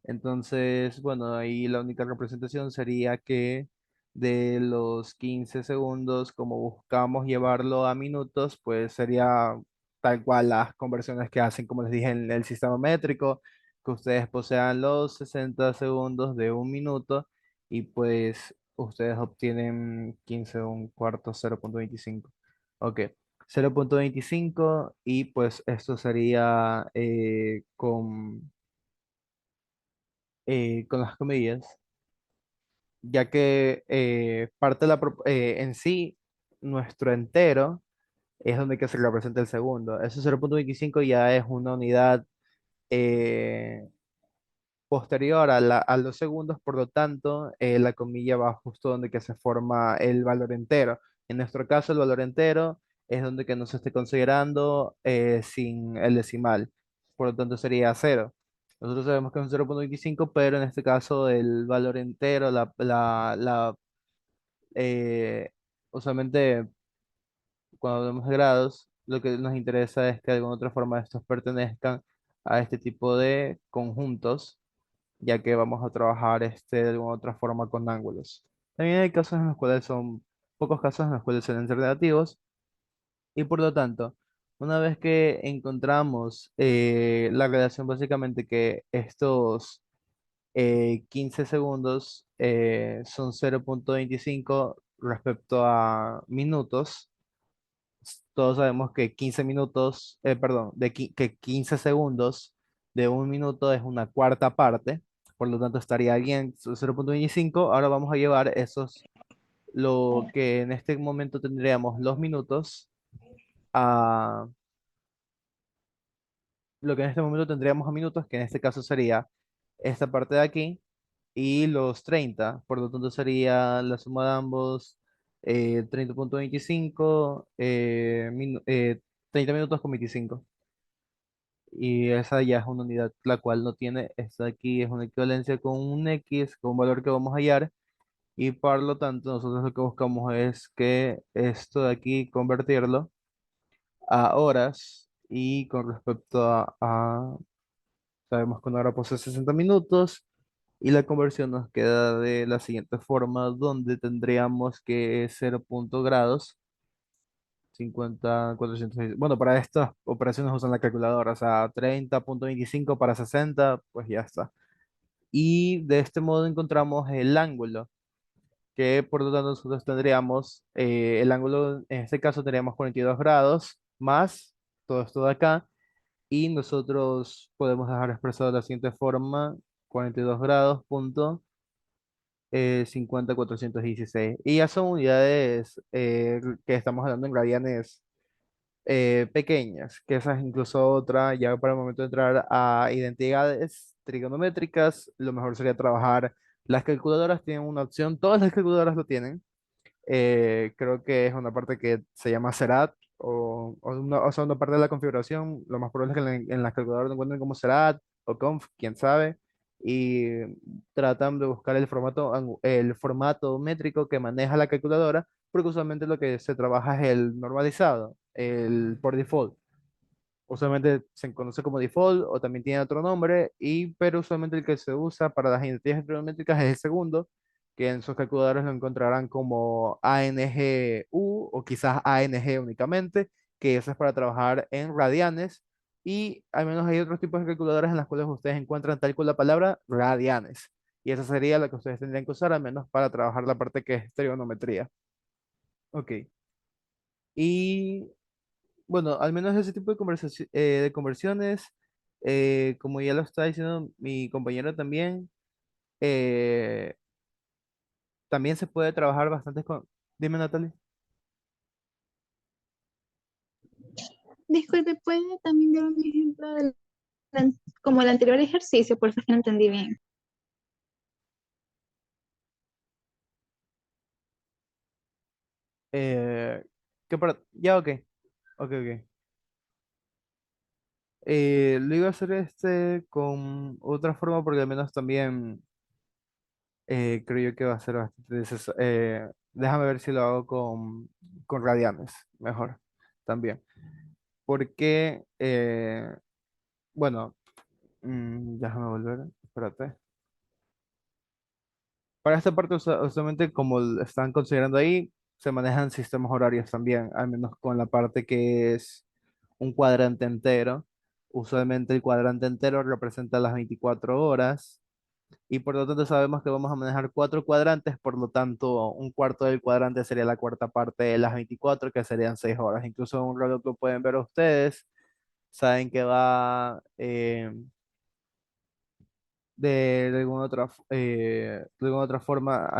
Entonces, bueno, ahí la única representación sería que de los 15 segundos, como buscamos llevarlo a minutos, pues sería tal cual las conversiones que hacen, como les dije, en el sistema métrico, que ustedes posean los 60 segundos de un minuto y pues ustedes obtienen 15 un cuarto, 0,25. Ok. 0,25 y pues esto sería con las comillas, ya que en sí, nuestro entero es donde que se representa el segundo. Ese 0,25 ya es una unidad eh, posterior a los segundos, por lo tanto, la comilla va justo donde que se forma el valor entero. En nuestro caso, el valor entero es donde que no se esté considerando sin el decimal, por lo tanto sería cero. Nosotros sabemos que es un 0,25, pero en este caso el valor entero, eh, usualmente cuando vemos grados, lo que nos interesa es que de alguna otra forma estos pertenezcan a este tipo de conjuntos, ya que vamos a trabajar de alguna otra forma con ángulos. También hay casos en los cuales son pocos casos en los cuales suelen ser negativos y por lo tanto, una vez que encontramos la relación básicamente que estos 15 segundos son 0,25 respecto a minutos, todos sabemos que 15 minutos, perdón, que 15 segundos de un minuto es una cuarta parte, por lo tanto estaría bien 0,25. Ahora vamos a llevar lo que en este momento tendríamos los minutos a lo que en este momento tendríamos a minutos, que en este caso sería esta parte de aquí, y los 30 por lo tanto sería la suma de ambos 30,25, 30 minutos con 25. Y esa ya es una unidad la cual no tiene, esta aquí es una equivalencia con un X, con un valor que vamos a hallar, y por lo tanto nosotros lo que buscamos es que esto de aquí convertirlo a horas, y con respecto sabemos que una hora posee 60 minutos, y la conversión nos queda de la siguiente forma, donde tendríamos que 0 grados, 50, 400, bueno, para estas operaciones usan la calculadora, o sea, 30,25 para 60, pues ya está. Y de este modo encontramos el ángulo, que por lo tanto nosotros tendríamos, el ángulo, en este caso tendríamos 42 grados más todo esto de acá, y nosotros podemos dejar expresado de la siguiente forma: 42 grados punto 50,416. Y ya son unidades que estamos hablando en radianes pequeñas, que esa es incluso otra, ya para el momento de entrar a identidades trigonométricas, lo mejor sería trabajar. Las calculadoras tienen una opción, todas las calculadoras lo tienen, creo que es una parte que se llama Serat o sea, una parte de la configuración. Lo más probable es que en las calculadoras lo encuentren como Serat o Conf, quién sabe. Y tratan de buscar el formato métrico que maneja la calculadora, porque usualmente lo que se trabaja es el normalizado, el por default. Usualmente se conoce como default o también tiene otro nombre, pero usualmente el que se usa para las identidades trigonométricas es el segundo, que en sus calculadores lo encontrarán como ANGU o quizás ANG únicamente, que eso es para trabajar en radianes, y al menos hay otros tipos de calculadoras en las cuales ustedes encuentran tal con la palabra radianes, y esa sería la que ustedes tendrían que usar al menos para trabajar la parte que es trigonometría. Ok. Y bueno, al menos ese tipo de de conversiones, como ya lo está diciendo mi compañero también, eh, también se puede trabajar bastante con... Dime, Natalie. Disculpe, ¿puede también dar un ejemplo como el anterior ejercicio? Por eso es que no entendí bien. Ya, ok. Ok, ok. Lo iba a hacer con otra forma porque al menos también creo yo que va a ser bastante déjame ver si lo hago con radianes, mejor, también. Porque, bueno, déjame volver, espérate. Para esta parte, usualmente, como están considerando ahí, se manejan sistemas horarios también, al menos con la parte que es un cuadrante entero. Usualmente el cuadrante entero representa las 24 horas, y por lo tanto sabemos que vamos a manejar cuatro cuadrantes, por lo tanto un cuarto del cuadrante sería la cuarta parte de las 24, que serían 6 horas. Incluso un reloj lo pueden ver ustedes, saben que va de alguna otra forma,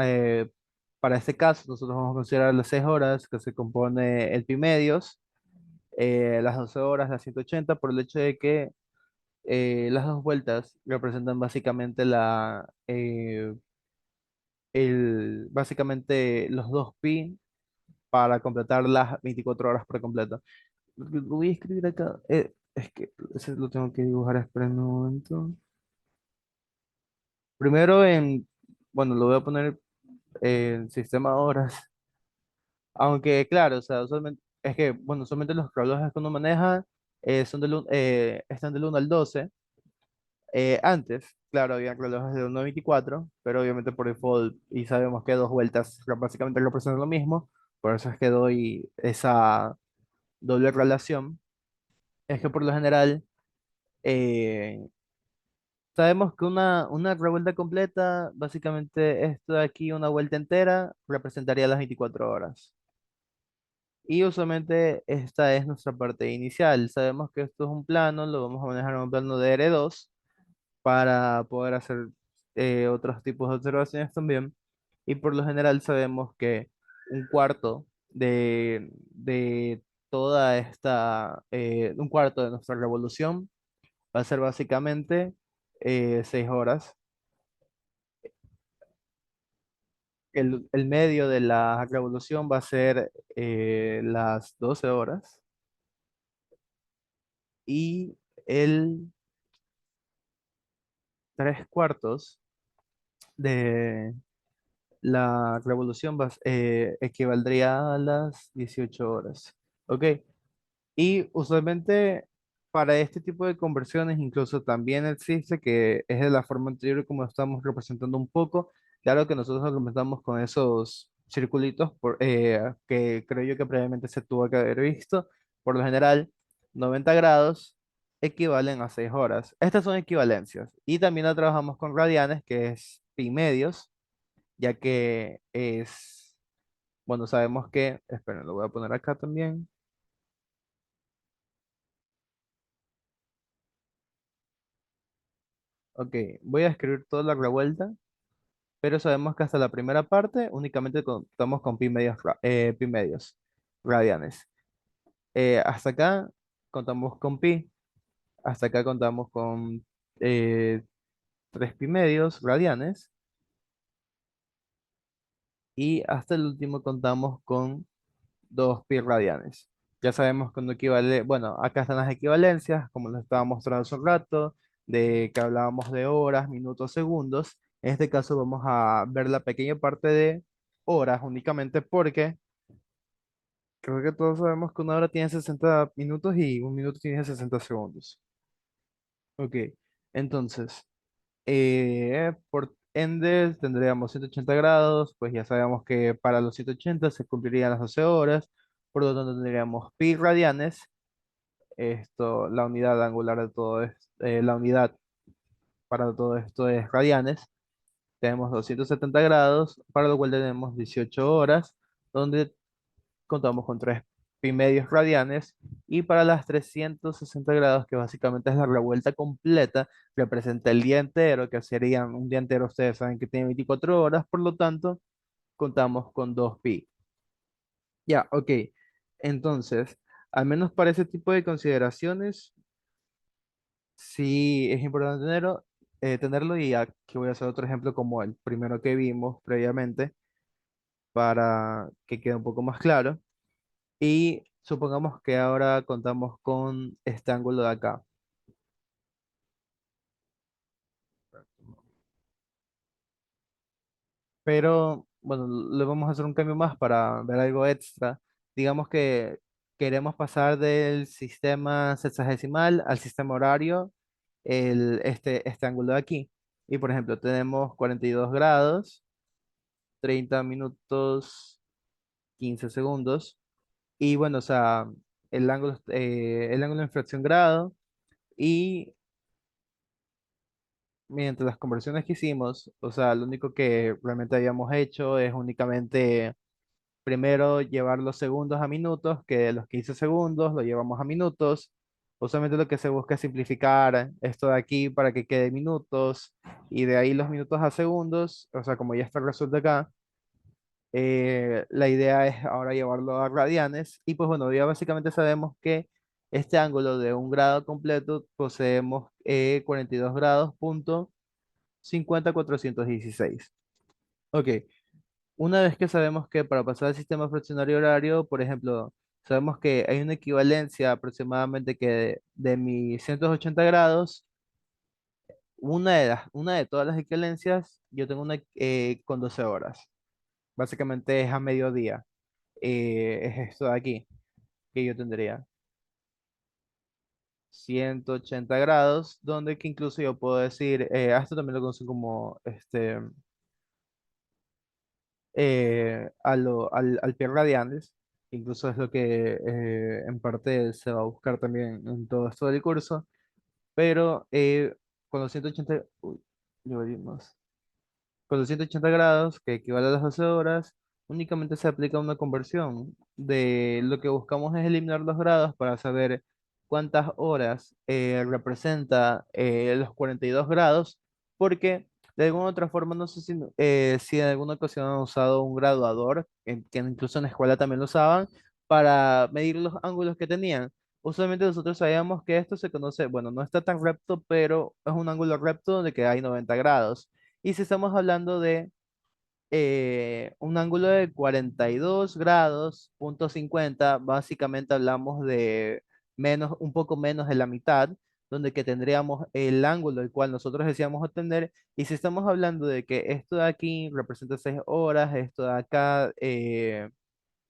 para este caso, nosotros vamos a considerar las 6 horas, que se compone el pi medios, las 12 horas, las 180, por el hecho de que las dos vueltas representan básicamente básicamente los dos pi para completar las 24 horas por completo. Lo voy a escribir acá, es que ese lo tengo que dibujar, espera un momento. Primero bueno, lo voy a poner en sistema de horas. Aunque, claro, o sea, usualmente. es que, bueno, solamente los relojes que uno maneja están del 1 al 12. Antes, claro, había relojes de 1 a 24, pero obviamente por default, y sabemos que 2 vueltas básicamente representan lo mismo, por eso es que doy esa doble relación. Es que por lo general, eh, sabemos que una revuelta completa, básicamente esto de aquí, una vuelta entera, representaría las 24 horas. Y usualmente esta es nuestra parte inicial. Sabemos que esto es un plano, lo vamos a manejar en un plano de R2 para poder hacer otros tipos de observaciones también. Y por lo general sabemos que un cuarto de toda un cuarto de nuestra revolución va a ser básicamente 6 horas. El medio de la revolución va a ser las 12 horas y el 3 cuartos de la revolución equivaldría a las 18 horas. ¿Ok? Y usualmente para este tipo de conversiones incluso también existe que es de la forma anterior como estamos representando un poco. Claro que nosotros lo representamos con esos circulitos que creo yo que previamente se tuvo que haber visto. Por lo general, 90 grados equivalen a 6 horas. Estas son equivalencias. Y también la trabajamos con radianes, que es pi medios, ya que bueno, sabemos que, esperen, lo voy a poner acá también. Ok, voy a escribir toda la revuelta, pero sabemos que hasta la primera parte únicamente contamos con pi medios radianes. Hasta acá contamos con pi, hasta acá contamos con eh, 3 pi medios radianes y hasta el último contamos con 2 pi radianes. Ya sabemos cuándo equivale, bueno, acá están las equivalencias, como lo estaba mostrando hace un rato, de que hablábamos de horas, minutos, segundos. En este caso vamos a ver la pequeña parte de horas únicamente porque creo que todos sabemos que una hora tiene 60 minutos y un minuto tiene 60 segundos. Ok, entonces, por ende tendríamos 180 grados, pues ya sabemos que para los 180 se cumplirían las 12 horas, por lo tanto tendríamos pi radianes. La unidad angular de todo la unidad para todo esto es radianes. Tenemos 270 grados, para lo cual tenemos 18 horas, donde contamos con 3 pi medios radianes. Y para las 360 grados, que básicamente es la revuelta completa, representa el día entero, que serían un día entero, ustedes saben que tiene 24 horas, por lo tanto, contamos con 2 pi. Ya, ok. Entonces, al menos para ese tipo de consideraciones, sí, es importante tenerlo y aquí voy a hacer otro ejemplo como el primero que vimos previamente para que quede un poco más claro. Y supongamos que ahora contamos con este ángulo de acá. Pero bueno, le vamos a hacer un cambio más para ver algo extra. Digamos que queremos pasar del sistema sexagesimal al sistema horario, este ángulo de aquí. Y por ejemplo, tenemos 42 grados, 30 minutos, 15 segundos. Y bueno, o sea, el ángulo en fracción grado. Y mediante las conversiones que hicimos, o sea, lo único que realmente habíamos hecho es únicamente primero llevar los segundos a minutos, que de los 15 segundos lo llevamos a minutos. Usualmente lo que se busca es simplificar esto de aquí para que quede minutos y de ahí los minutos a segundos, o sea, como ya está resuelto acá. La idea es ahora llevarlo a radianes y pues bueno, ya básicamente sabemos que este ángulo de un grado completo poseemos 42 grados punto 50,416. Ok, una vez que sabemos que para pasar al sistema fraccionario horario, por ejemplo, sabemos que hay una equivalencia aproximadamente que de mis 180 grados, una de todas las equivalencias, yo tengo una con 12 horas. Básicamente es a mediodía. Es esto de aquí. que yo tendría. 180 grados, donde que incluso yo puedo decir, a esto también lo conocen como al pie radianes, incluso es lo que en parte se va a buscar también en todo esto del curso, pero con los 180, uy, yo voy más. Con los 180 grados, que equivale a las 12 horas, únicamente se aplica una conversión. De lo que buscamos es eliminar los grados para saber cuántas horas representa los 42 grados, porque de alguna otra forma, no sé si en alguna ocasión han usado un graduador, que incluso en la escuela también lo usaban, para medir los ángulos que tenían. Usualmente nosotros sabíamos que esto se conoce, bueno, no está tan recto, pero es un ángulo recto donde que hay 90 grados. Y si estamos hablando de un ángulo de 42 grados, punto 50, básicamente hablamos de menos, un poco menos de la mitad, donde que tendríamos el ángulo el cual nosotros deseamos obtener. Y si estamos hablando de que esto de aquí representa 6 horas, esto de acá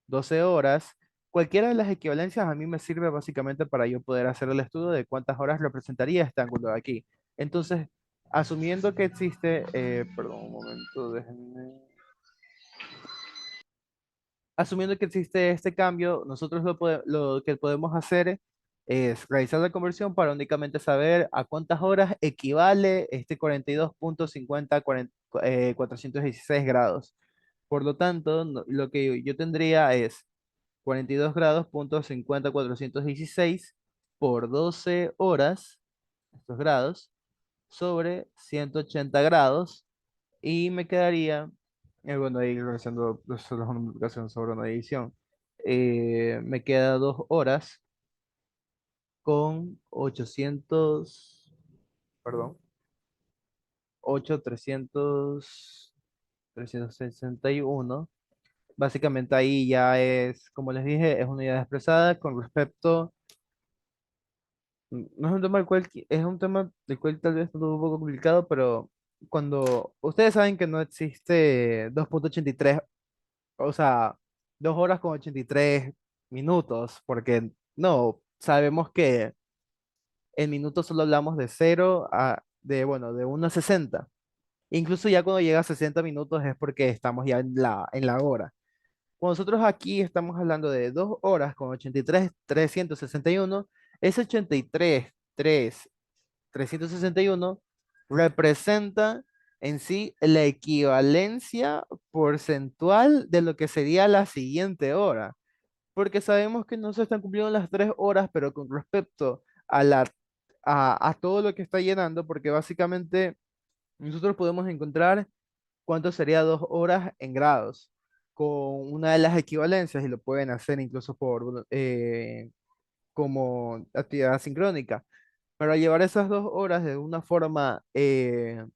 12 horas, cualquiera de las equivalencias a mí me sirve básicamente para yo poder hacer el estudio de cuántas horas representaría este ángulo de aquí. Entonces, asumiendo que existe, perdón, un momento, déjenme. Asumiendo que existe este cambio, nosotros lo que podemos hacer es realizar la conversión para únicamente saber a cuántas horas equivale este 42.50 416 grados. Por lo tanto, lo que yo tendría es 42 grados, punto 50 416 por 12 horas, estos grados, sobre 180 grados, y me quedaría, bueno, ahí realizando solo una multiplicación sobre una división, me queda 2 horas con 800, perdón, 8, 361. Básicamente ahí ya es, como les dije, es una unidad expresada con respecto. No es un tema es un tema del cual tal vez es un poco complicado, pero cuando ustedes saben que no existe 2.83, o sea, 2 horas con 83 minutos, porque no, sabemos que en minutos solo hablamos de cero bueno, de 1 a 60. Incluso ya cuando llega a 60 minutos es porque estamos ya en la hora. Cuando nosotros aquí estamos hablando de 2 horas con 83, 361, ese 83, 361 representa en sí la equivalencia porcentual de lo que sería la siguiente hora, porque sabemos que no se están cumpliendo las 3 horas, pero con respecto a todo lo que está llenando, porque básicamente nosotros podemos encontrar cuánto sería 2 horas en grados con una de las equivalencias, y lo pueden hacer incluso como actividad sincrónica. Para llevar esas 2 horas de una forma en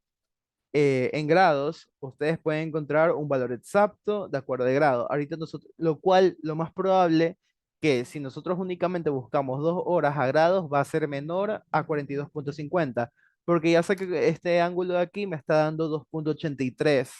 grados, ustedes pueden encontrar un valor exacto de acuerdo de grado. Ahorita nosotros, lo cual, lo más probable que si nosotros únicamente buscamos 2 horas a grados, va a ser menor a 42.50, porque ya sé que este ángulo de aquí me está dando 2.83.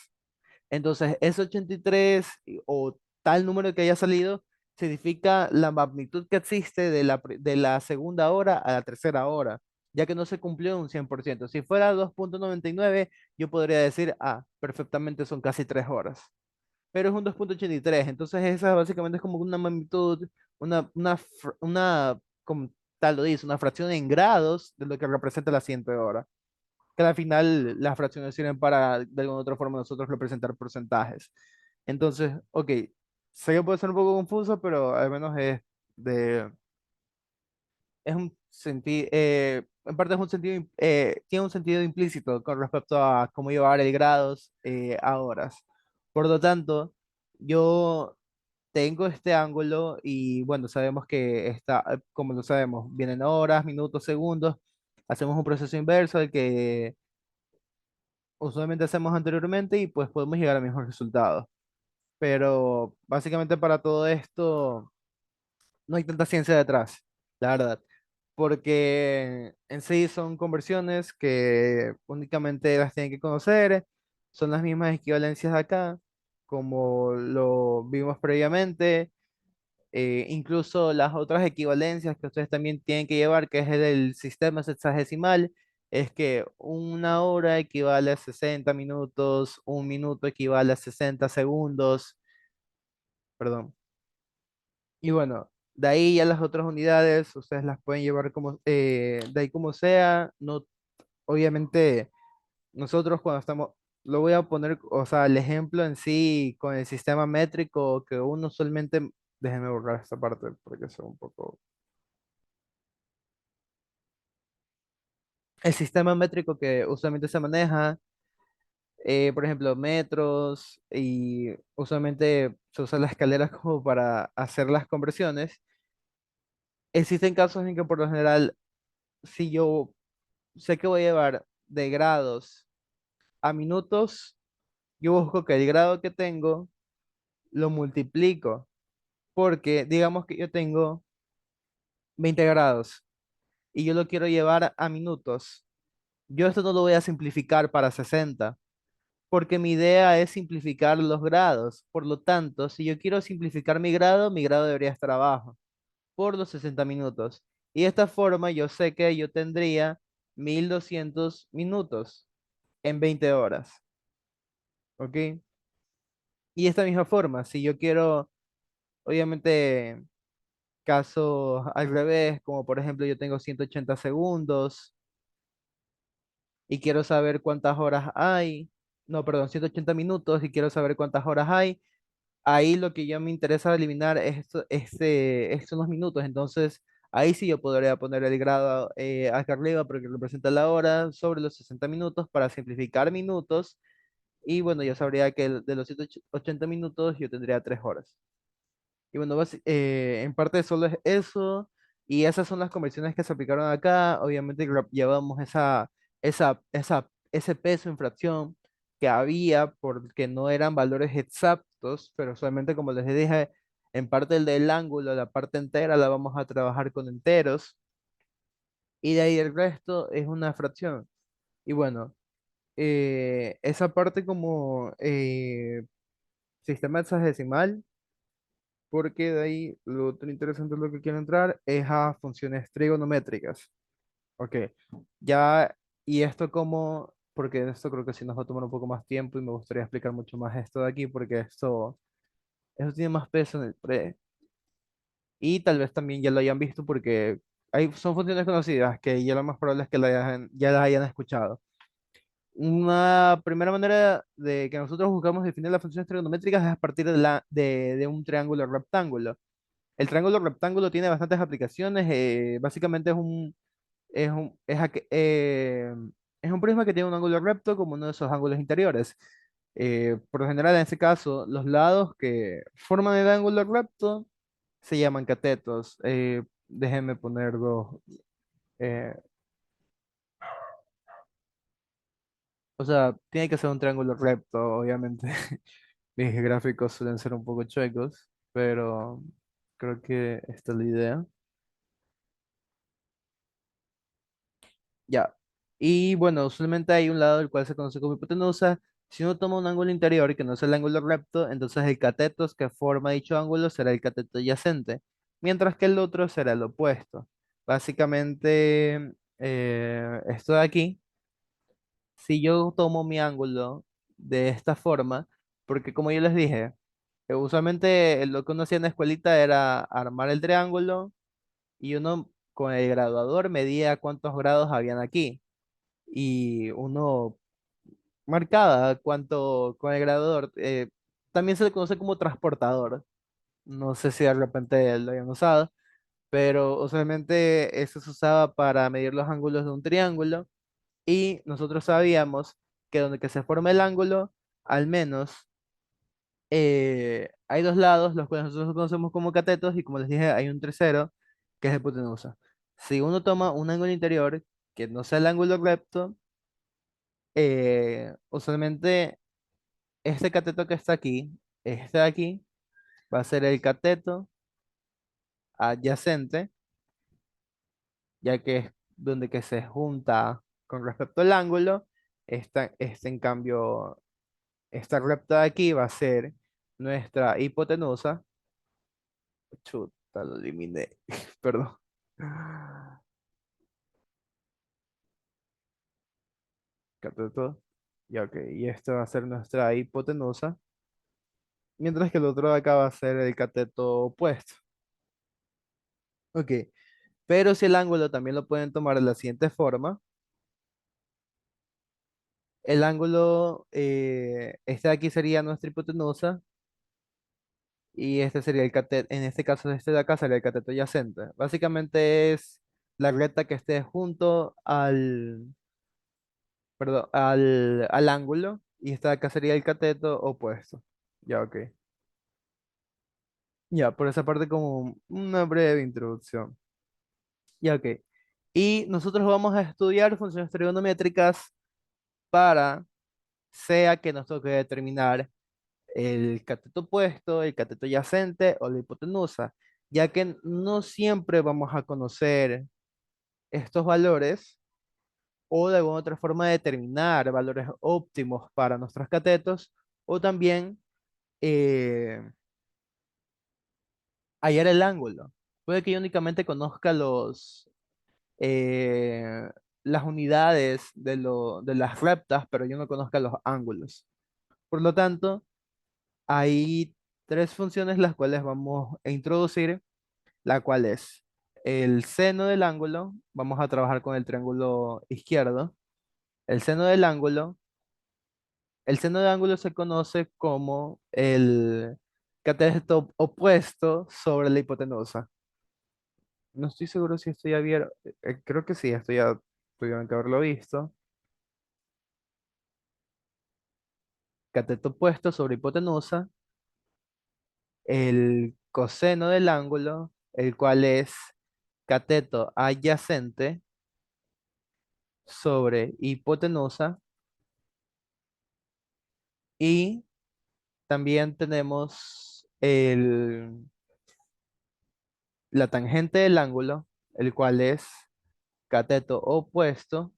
Entonces, ese 83 o tal número que haya salido significa la magnitud que existe de la segunda hora a la tercera hora, ya que no se cumplió un 100%. Si fuera 2.99, yo podría decir, perfectamente son casi 3 horas, pero es un 2.83. Entonces esa básicamente es como una magnitud, como tal lo dice, una fracción en grados de lo que representa la siguiente hora, que al final las fracciones sirven para, de alguna otra forma, nosotros representar porcentajes. Entonces, ok, sé que puede ser un poco confuso, pero al menos de, es un sentido, en parte es un sentido, tiene un sentido implícito con respecto a cómo llevar el grados a horas. Por lo tanto, yo tengo este ángulo y bueno, sabemos que está, como lo sabemos, vienen horas, minutos, segundos. Hacemos un proceso inverso del que usualmente hacemos anteriormente y pues podemos llegar a mismos resultados. Pero básicamente para todo esto no hay tanta ciencia detrás, la verdad, porque en sí son conversiones que únicamente las tienen que conocer, son las mismas equivalencias acá, como lo vimos previamente. incluso las otras equivalencias que ustedes también tienen que llevar, que es el del sistema sexagesimal, es que una hora equivale a 60 minutos, un minuto equivale a 60 segundos, perdón. Y bueno, de ahí ya las otras unidades, ustedes las pueden llevar como, de ahí como sea, no, obviamente nosotros cuando estamos, lo voy a poner, o sea, el ejemplo en sí con el sistema métrico que uno usualmente, déjenme borrar esta parte porque es un poco. El sistema métrico que usualmente se maneja, por ejemplo, metros, y usualmente se usa la escalera como para hacer las conversiones. Existen casos en que por lo general, si yo sé que voy a llevar de grados a minutos, yo busco que el grado que tengo lo multiplico, porque digamos que yo tengo 20 grados y yo lo quiero llevar a minutos. Yo esto no lo voy a simplificar para 60 porque mi idea es simplificar los grados. Por lo tanto, si yo quiero simplificar mi grado debería estar abajo, por los 60 minutos. Y de esta forma yo sé que yo tendría 1200 minutos en 20 horas. ¿Ok? Y de esta misma forma, si yo quiero, obviamente, casos al revés, como por ejemplo yo tengo 180 segundos y quiero saber cuántas horas hay, no, perdón, 180 minutos y quiero saber cuántas horas hay. Ahí lo que yo me interesa eliminar es estos unos minutos, entonces ahí sí yo podría poner el grado acá arriba porque representa la hora sobre los 60 minutos para simplificar minutos y bueno, yo sabría que de los 180 minutos yo tendría 3 horas. Y bueno, en parte solo es eso y esas son las conversiones que se aplicaron acá, obviamente llevamos ese peso en fracción que había porque no eran valores exactos, pero solamente como les dije, en parte del ángulo, la parte entera la vamos a trabajar con enteros y de ahí el resto es una fracción. Y bueno, esa parte como sistema hexadecimal, porque de ahí lo otro interesante lo que quiero entrar es a funciones trigonométricas. Ok, ya, y esto como, porque esto creo que sí nos va a tomar un poco más tiempo y me gustaría explicar mucho más esto de aquí, porque esto tiene más peso en el pre, y tal vez también ya lo hayan visto porque son funciones conocidas que ya lo más probable es que ya las hayan escuchado. Una primera manera de que nosotros buscamos definir las funciones trigonométricas es a partir de un triángulo rectángulo. El triángulo rectángulo tiene bastantes aplicaciones. Básicamente es un, es, aqu- es un prisma que tiene un ángulo recto como uno de esos ángulos interiores. Por lo general, en este caso, los lados que forman el ángulo recto se llaman catetos. Déjenme poner dos. eh, o sea, tiene que ser un triángulo recto, obviamente. Mis gráficos suelen ser un poco chuecos, pero creo que esta es la idea. Ya. Y bueno, usualmente hay un lado del cual se conoce como hipotenusa. Si uno toma un ángulo interior que no es el ángulo recto, entonces el cateto que forma dicho ángulo será el cateto adyacente, mientras que el otro será el opuesto. Básicamente, esto de aquí, si yo tomo mi ángulo de esta forma, porque como yo les dije, usualmente lo que uno hacía en la escuelita era armar el triángulo y uno con el graduador medía cuántos grados habían aquí y uno marcaba cuánto con el graduador. También se le conoce como transportador. No sé si de repente lo hayan usado, pero usualmente eso se usaba para medir los ángulos de un triángulo y nosotros sabíamos que donde que se forma el ángulo, al menos hay dos lados, los cuales nosotros conocemos como catetos y como les dije, hay un tercero que es el hipotenusa. Si uno toma un ángulo interior que no sea el ángulo recto, usualmente este cateto que está aquí, este de aquí, va a ser el cateto adyacente, ya que es donde que se junta con respecto al ángulo. En cambio, esta recta de aquí va a ser nuestra hipotenusa. Chuta, lo eliminé. Perdón. Cateto. Ya, ok. Y esta va a ser nuestra hipotenusa. Mientras que el otro de acá va a ser el cateto opuesto. Ok. Pero si el ángulo también lo pueden tomar de la siguiente forma. El ángulo, este de aquí sería nuestra hipotenusa. Y este sería el cateto, en este caso este de acá sería el cateto adyacente. Básicamente es la recta que esté junto al, perdón, al ángulo. Y esta de acá sería el cateto opuesto. Ya, ok. Ya, por esa parte como una breve introducción. Ya, ok. Y nosotros vamos a estudiar funciones trigonométricas para, sea que nos toque determinar el cateto opuesto, el cateto adyacente o la hipotenusa, ya que no siempre vamos a conocer estos valores o de alguna otra forma determinar valores óptimos para nuestros catetos o también eh, hallar el ángulo. Puede que yo únicamente conozca eh, las unidades de las rectas, pero yo no conozca los ángulos. Por lo tanto, hay tres funciones las cuales vamos a introducir, la cual es el seno del ángulo, vamos a trabajar con el triángulo izquierdo, el seno del ángulo, el seno del ángulo se conoce como el cateto opuesto sobre la hipotenusa. No estoy seguro si esto ya vieron, creo que sí, esto ya tuvieron que haberlo visto. Cateto opuesto sobre hipotenusa, el coseno del ángulo, el cual es cateto adyacente sobre hipotenusa, y también tenemos la tangente del ángulo, el cual es cateto opuesto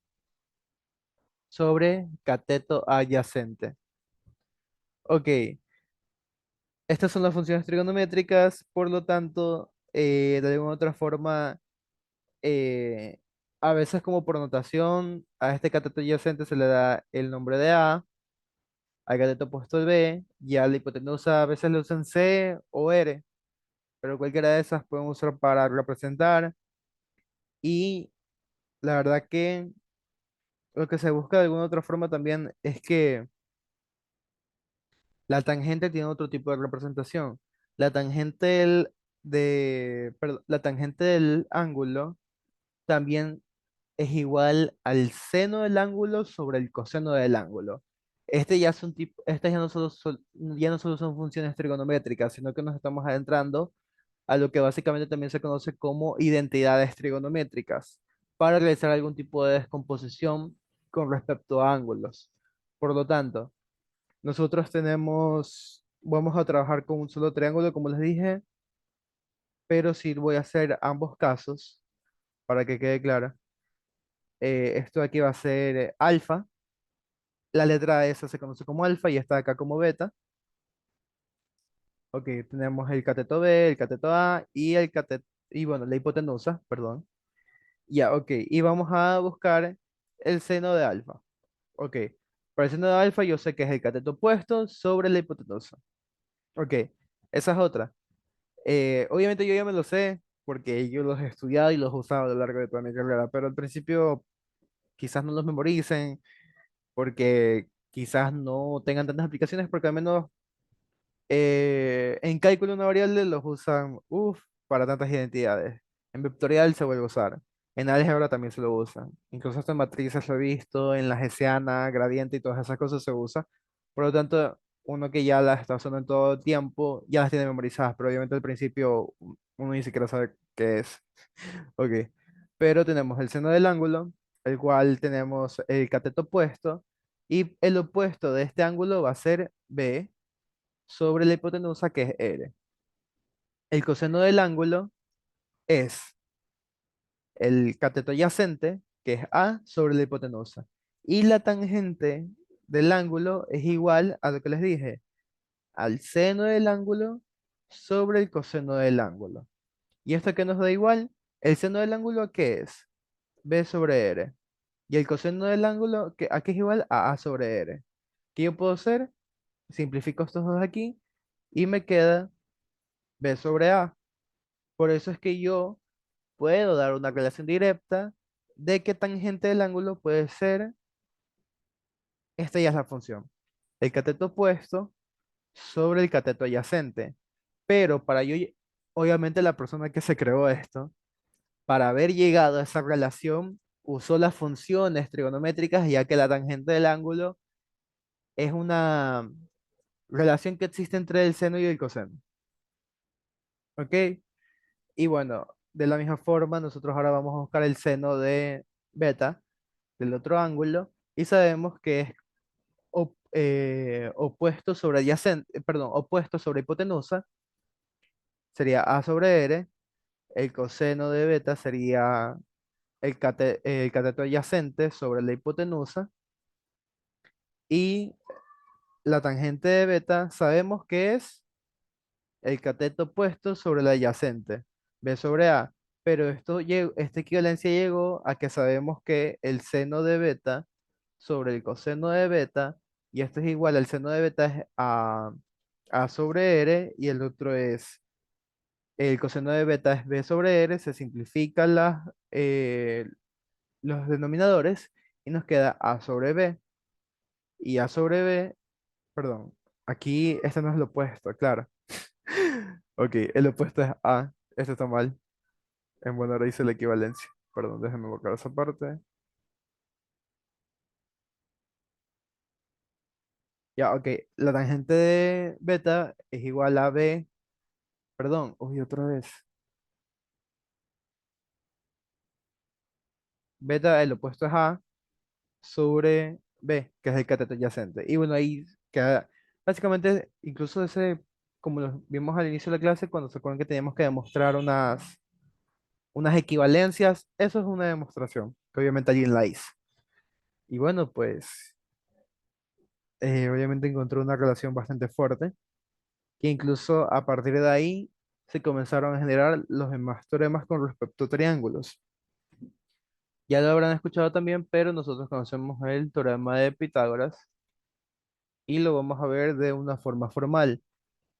sobre cateto adyacente. Ok, estas son las funciones trigonométricas, por lo tanto, de alguna otra forma, eh, a veces como por notación, a este cateto adyacente se le da el nombre de A, al cateto opuesto el B, y a la hipotenusa a veces le usan C o R, pero cualquiera de esas pueden usar para representar. Y la verdad que lo que se busca de alguna otra forma también es que la tangente tiene otro tipo de representación. La tangente la tangente del ángulo también es igual al seno del ángulo sobre el coseno del ángulo. Estas ya no solo son funciones trigonométricas, sino que nos estamos adentrando a lo que básicamente también se conoce como identidades trigonométricas para realizar algún tipo de descomposición con respecto a ángulos. Por lo tanto, vamos a trabajar con un solo triángulo, como les dije, pero sí voy a hacer ambos casos para que quede claro. Esto de aquí va a ser alfa. La letra S se conoce como alfa y está acá como beta. Ok, tenemos el cateto B, el cateto A y bueno, la hipotenusa, perdón. Ya, ok, y vamos a buscar el seno de alfa. Ok, para el seno de alfa yo sé que es el cateto opuesto sobre la hipotenusa. Ok, esa es otra. Obviamente yo ya me lo sé porque yo los he estudiado y los he usado a lo largo de toda mi carrera, pero al principio quizás no los memoricen porque quizás no tengan tantas aplicaciones porque al menos en cálculo una variable los usan para tantas identidades. En vectorial se vuelve a usar. En álgebra también se lo usa. Incluso hasta en matrices lo he visto, en la hessiana, gradiente y todas esas cosas se usa. Por lo tanto, uno que ya las está usando en todo el tiempo, ya las tiene memorizadas, pero obviamente al principio uno ni siquiera sabe qué es. Ok. Pero tenemos el seno del ángulo, el cual tenemos el cateto opuesto, y el opuesto de este ángulo va a ser B sobre la hipotenusa, que es R. El coseno del ángulo es el cateto adyacente, que es A sobre la hipotenusa. Y la tangente del ángulo es igual a lo que les dije, al seno del ángulo sobre el coseno del ángulo. ¿Y esto qué nos da igual? ¿El seno del ángulo qué es? B sobre R. Y el coseno del ángulo, ¿a qué es igual? A sobre R. ¿Qué yo puedo hacer? Simplifico estos dos aquí y me queda B sobre A. Por eso es que yo puedo dar una relación directa de que tangente del ángulo puede ser, esta ya es la función, el cateto opuesto sobre el cateto adyacente. Pero para yo, obviamente la persona que se creó esto, para haber llegado a esa relación, usó las funciones trigonométricas, ya que la tangente del ángulo es una relación que existe entre el seno y el coseno. ¿Ok? Y bueno, de la misma forma, nosotros ahora vamos a buscar el seno de beta del otro ángulo y sabemos que es opuesto sobre adyacente, perdón, opuesto sobre hipotenusa, sería A sobre R. El coseno de beta sería el cateto adyacente sobre la hipotenusa. Y la tangente de beta sabemos que es el cateto opuesto sobre la adyacente, B sobre A. Pero esta equivalencia llegó a que sabemos que el seno de beta sobre el coseno de beta, y esto es igual al seno de beta es A sobre R, y el otro es el coseno de beta es B sobre R, se simplifican los denominadores y nos queda A sobre B. Y A sobre B, perdón, aquí este no es lo opuesto, claro. Ok, el opuesto es A, esto está mal. En buena hora hice la equivalencia. Perdón, déjenme borrar esa parte. Ya, ok, la tangente de beta es igual a B, perdón, uy, otra vez. Beta, el opuesto es A sobre B, que es el cateto adyacente. Y bueno, ahí queda, básicamente, incluso como lo vimos al inicio de la clase, cuando se acuerdan que teníamos que demostrar unas equivalencias, eso es una demostración, que obviamente alguien la hizo. Y bueno, pues, obviamente encontró una relación bastante fuerte, que incluso a partir de ahí se comenzaron a generar los demás teoremas con respecto a triángulos. Ya lo habrán escuchado también, pero nosotros conocemos el teorema de Pitágoras y lo vamos a ver de una forma formal,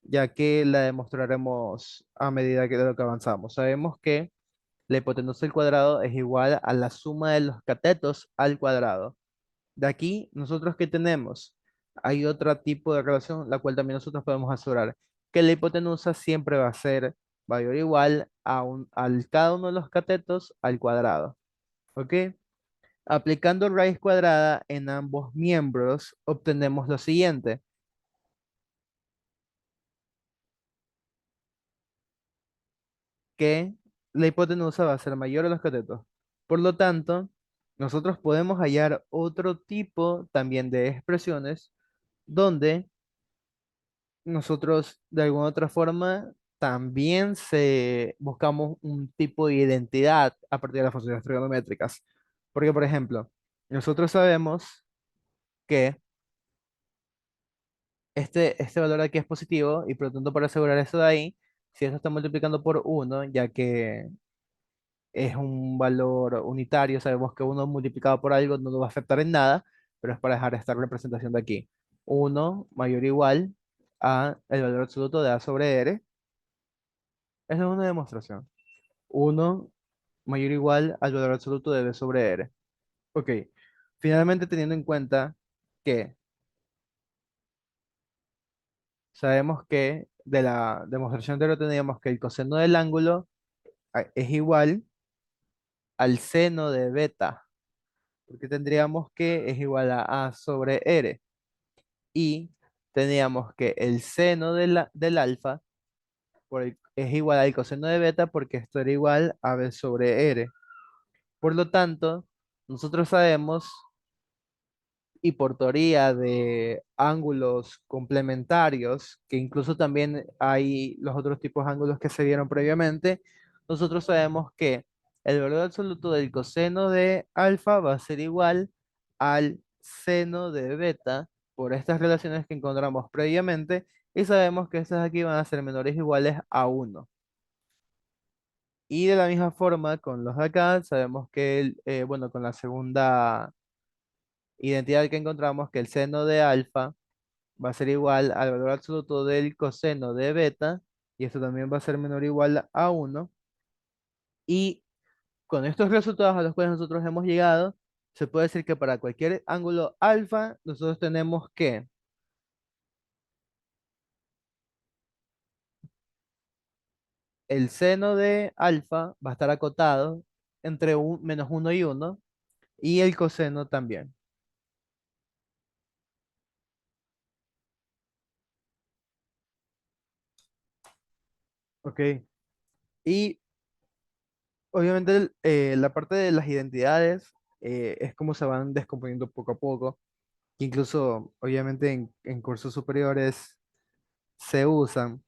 ya que la demostraremos a medida que de lo que avanzamos. Sabemos que la hipotenusa al cuadrado es igual a la suma de los catetos al cuadrado. De aquí, nosotros qué tenemos, hay otro tipo de relación, la cual también nosotros podemos asegurar, que la hipotenusa siempre va a ser mayor o igual al cada uno de los catetos al cuadrado. ¿Ok? Aplicando raíz cuadrada en ambos miembros, obtenemos lo siguiente, que la hipotenusa va a ser mayor a los catetos. Por lo tanto, nosotros podemos hallar otro tipo también de expresiones donde nosotros de alguna otra forma también buscamos un tipo de identidad a partir de las funciones trigonométricas. Porque, por ejemplo, nosotros sabemos que este valor aquí es positivo y por lo tanto para asegurar eso de ahí, si eso está multiplicando por uno, ya que es un valor unitario, sabemos que uno multiplicado por algo no lo va a afectar en nada, pero es para dejar esta representación de aquí. Uno mayor o igual a el valor absoluto de A sobre R. Esa es una demostración. Uno mayor o igual al valor absoluto de B sobre R. Ok. Finalmente, teniendo en cuenta que sabemos que de la demostración anterior teníamos que el coseno del ángulo es igual al seno de beta, porque tendríamos que es igual a A sobre R. Y teníamos que el seno del alfa es igual al coseno de beta porque esto era igual a B sobre R. Por lo tanto, nosotros sabemos, y por teoría de ángulos complementarios, que incluso también hay los otros tipos de ángulos que se dieron previamente, nosotros sabemos que el valor absoluto del coseno de alfa va a ser igual al seno de beta por estas relaciones que encontramos previamente y sabemos que estas de aquí van a ser menores o iguales a uno. Y de la misma forma, con los de acá, sabemos que, bueno, con la segunda identidad que encontramos, que el seno de alfa va a ser igual al valor absoluto del coseno de beta, y esto también va a ser menor o igual a uno. Y con estos resultados a los cuales nosotros hemos llegado, se puede decir que para cualquier ángulo alfa, nosotros tenemos que el seno de alfa va a estar acotado entre un, menos uno y uno, y el coseno también. Ok. Y obviamente la parte de las identidades es como se van descomponiendo poco a poco, que incluso obviamente en cursos superiores se usan,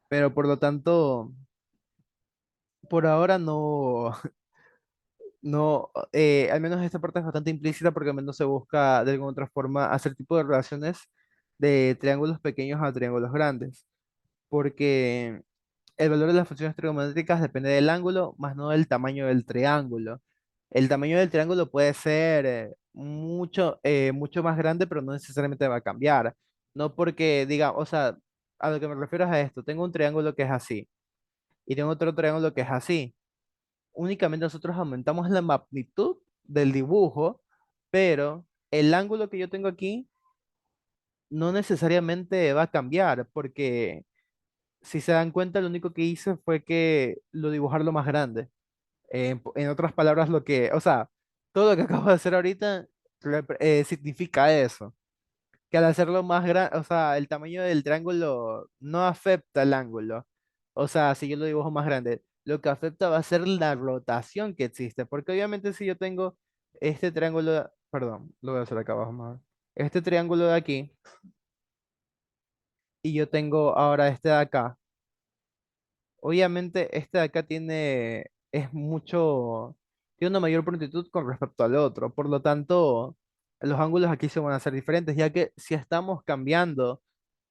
pero por lo tanto, por ahora no, no, al menos esta parte es bastante implícita porque al menos se busca de alguna otra forma hacer tipo de relaciones de triángulos pequeños a triángulos grandes, porque el valor de las funciones trigonométricas depende del ángulo, más no del tamaño del triángulo. El tamaño del triángulo puede ser mucho más grande, pero no necesariamente va a cambiar. No porque diga, o sea, a lo que me refiero es a esto. Tengo un triángulo que es así y tengo otro triángulo que es así. Únicamente nosotros aumentamos la magnitud del dibujo, pero el ángulo que yo tengo aquí no necesariamente va a cambiar, porque si se dan cuenta, lo único que hice fue que lo dibujarlo más grande. En otras palabras, lo que, o sea, todo lo que acabo de hacer ahorita significa eso, que al hacerlo más grande, o sea, el tamaño del triángulo no afecta el ángulo. O sea, si yo lo dibujo más grande, lo que afecta va a ser la rotación que existe, porque obviamente si yo tengo este triángulo, perdón, lo voy a hacer acá abajo más. Este triángulo de aquí, y yo tengo ahora este de acá. Obviamente, este de acá tiene una mayor prontitud con respecto al otro. Por lo tanto, los ángulos aquí se van a hacer diferentes, ya que si estamos cambiando,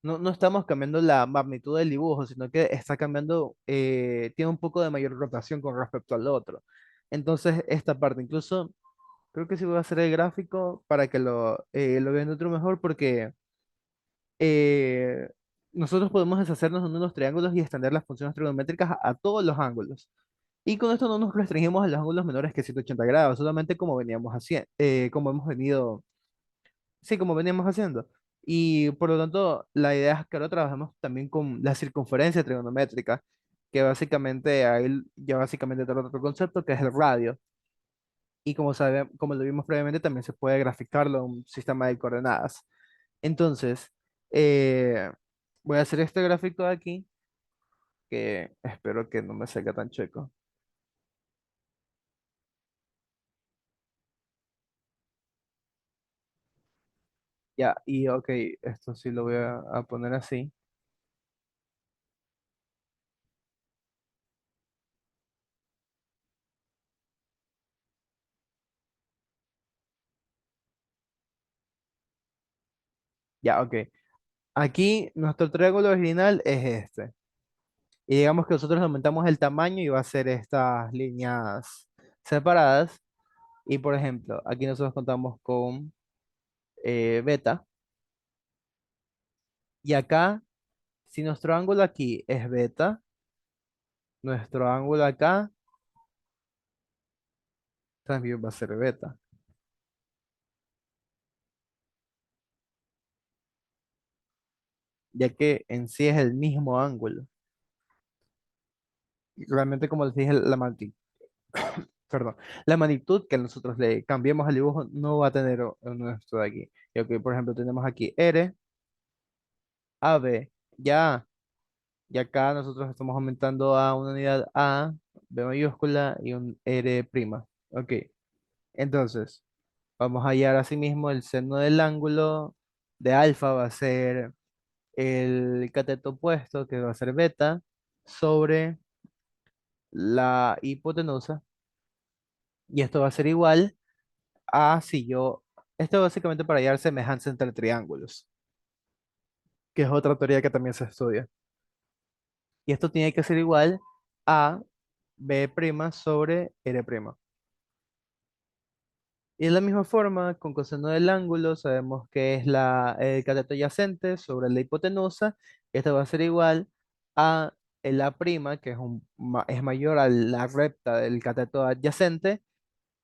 no estamos cambiando la magnitud del dibujo, sino que está cambiando, tiene un poco de mayor rotación con respecto al otro. Entonces, esta parte, incluso creo que sí voy a hacer el gráfico para que lo vean de otro mejor, porque eh, nosotros podemos deshacernos de unos triángulos y extender las funciones trigonométricas a todos los ángulos. Y con esto no nos restringimos a los ángulos menores que 180 grados, solamente como veníamos haciendo, como hemos venido, sí, como veníamos haciendo. Y por lo tanto, la idea es que ahora trabajemos también con la circunferencia trigonométrica, que básicamente ahí ya básicamente trata otro concepto que es el radio. Y como lo vimos previamente, también se puede graficarlo en un sistema de coordenadas. Entonces, eh, voy a hacer este gráfico de aquí, que espero que no me salga tan chueco. Ya, y ok, esto sí lo voy a poner así. Ya, ok. Aquí nuestro triángulo original es este. Y digamos que nosotros aumentamos el tamaño y va a ser estas líneas separadas. Y por ejemplo, aquí nosotros contamos con beta. Y acá, si nuestro ángulo aquí es beta, nuestro ángulo acá también va a ser beta, ya que en sí es el mismo ángulo. Y realmente, como les dije, perdón, la magnitud que nosotros le cambiemos al dibujo no va a tener nuestro de aquí. Y ok, por ejemplo, tenemos aquí R, AB, ya, y acá nosotros estamos aumentando a una unidad A, B mayúscula y un R prima. Ok, entonces, vamos a hallar asimismo el seno del ángulo de alfa va a ser el cateto opuesto, que va a ser beta, sobre la hipotenusa, y esto va a ser igual a si yo, esto básicamente para hallar semejanza entre triángulos. que es otra teoría que también se estudia. Y esto tiene que ser igual a B' sobre R'. Y de la misma forma, con coseno del ángulo, sabemos que es el cateto adyacente sobre la hipotenusa. Esto va a ser igual a el A', que es mayor a la recta del cateto adyacente,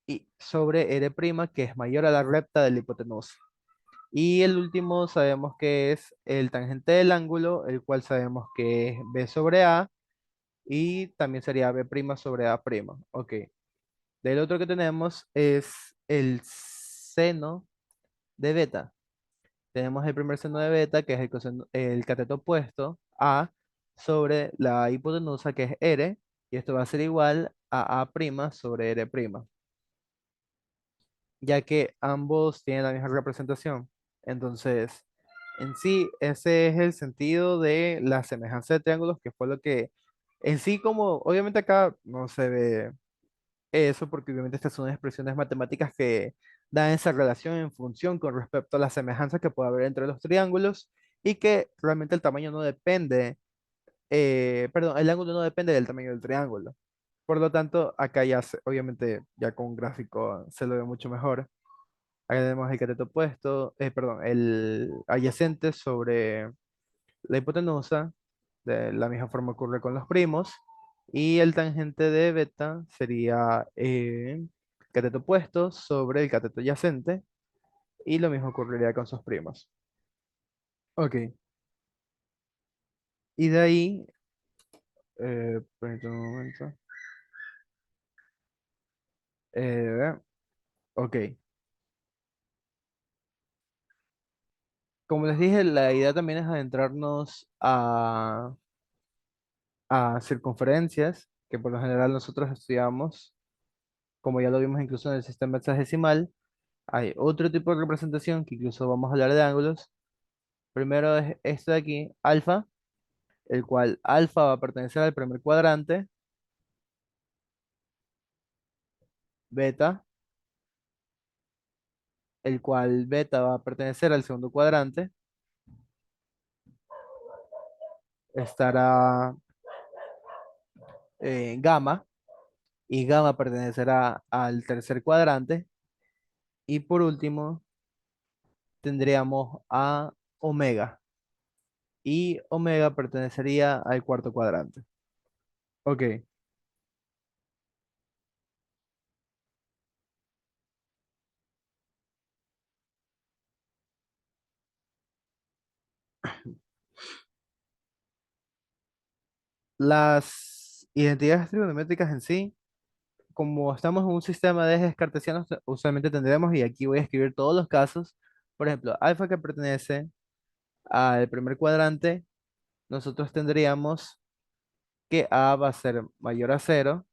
y sobre R', que es mayor a la recta de la hipotenusa. Y el último sabemos que es el tangente del ángulo, el cual sabemos que es B sobre A, y también sería B' sobre A'. Ok. Del otro que tenemos es el seno de beta. Tenemos el primer seno de beta, que es el cateto opuesto A sobre la hipotenusa, que es R, y esto va a ser igual a A' sobre R', ya que ambos tienen la misma representación. Entonces, en sí, ese es el sentido de la semejanza de triángulos, que fue lo que, en sí, como obviamente acá no se ve eso, porque obviamente estas son expresiones matemáticas que dan esa relación en función con respecto a la semejanza que puede haber entre los triángulos y que realmente el tamaño no depende, perdón, el ángulo no depende del tamaño del triángulo. Por lo tanto, acá ya, obviamente, ya con un gráfico se lo ve mucho mejor. Acá tenemos el cateto opuesto, perdón, el adyacente sobre la hipotenusa. De la misma forma ocurre con los primos. Y el tangente de beta sería cateto opuesto sobre el cateto adyacente. Y lo mismo ocurriría con sus primos. Ok. Y de ahí, permítame un momento. Ok. Como les dije, la idea también es adentrarnos a circunferencias, que por lo general nosotros estudiamos, como ya lo vimos incluso en el sistema hexadecimal. Hay otro tipo de representación que incluso vamos a hablar de ángulos. Primero es esto de aquí, alfa, el cual alfa va a pertenecer al primer cuadrante, beta, el cual beta va a pertenecer al segundo cuadrante, estará gamma, y gamma pertenecerá al tercer cuadrante, y por último tendríamos a omega, y omega pertenecería al cuarto cuadrante. Ok, las identidades trigonométricas en sí, como estamos en un sistema de ejes cartesianos, usualmente tendremos, y aquí voy a escribir todos los casos, por ejemplo, alfa que pertenece al primer cuadrante, nosotros tendríamos que A va a ser mayor a cero,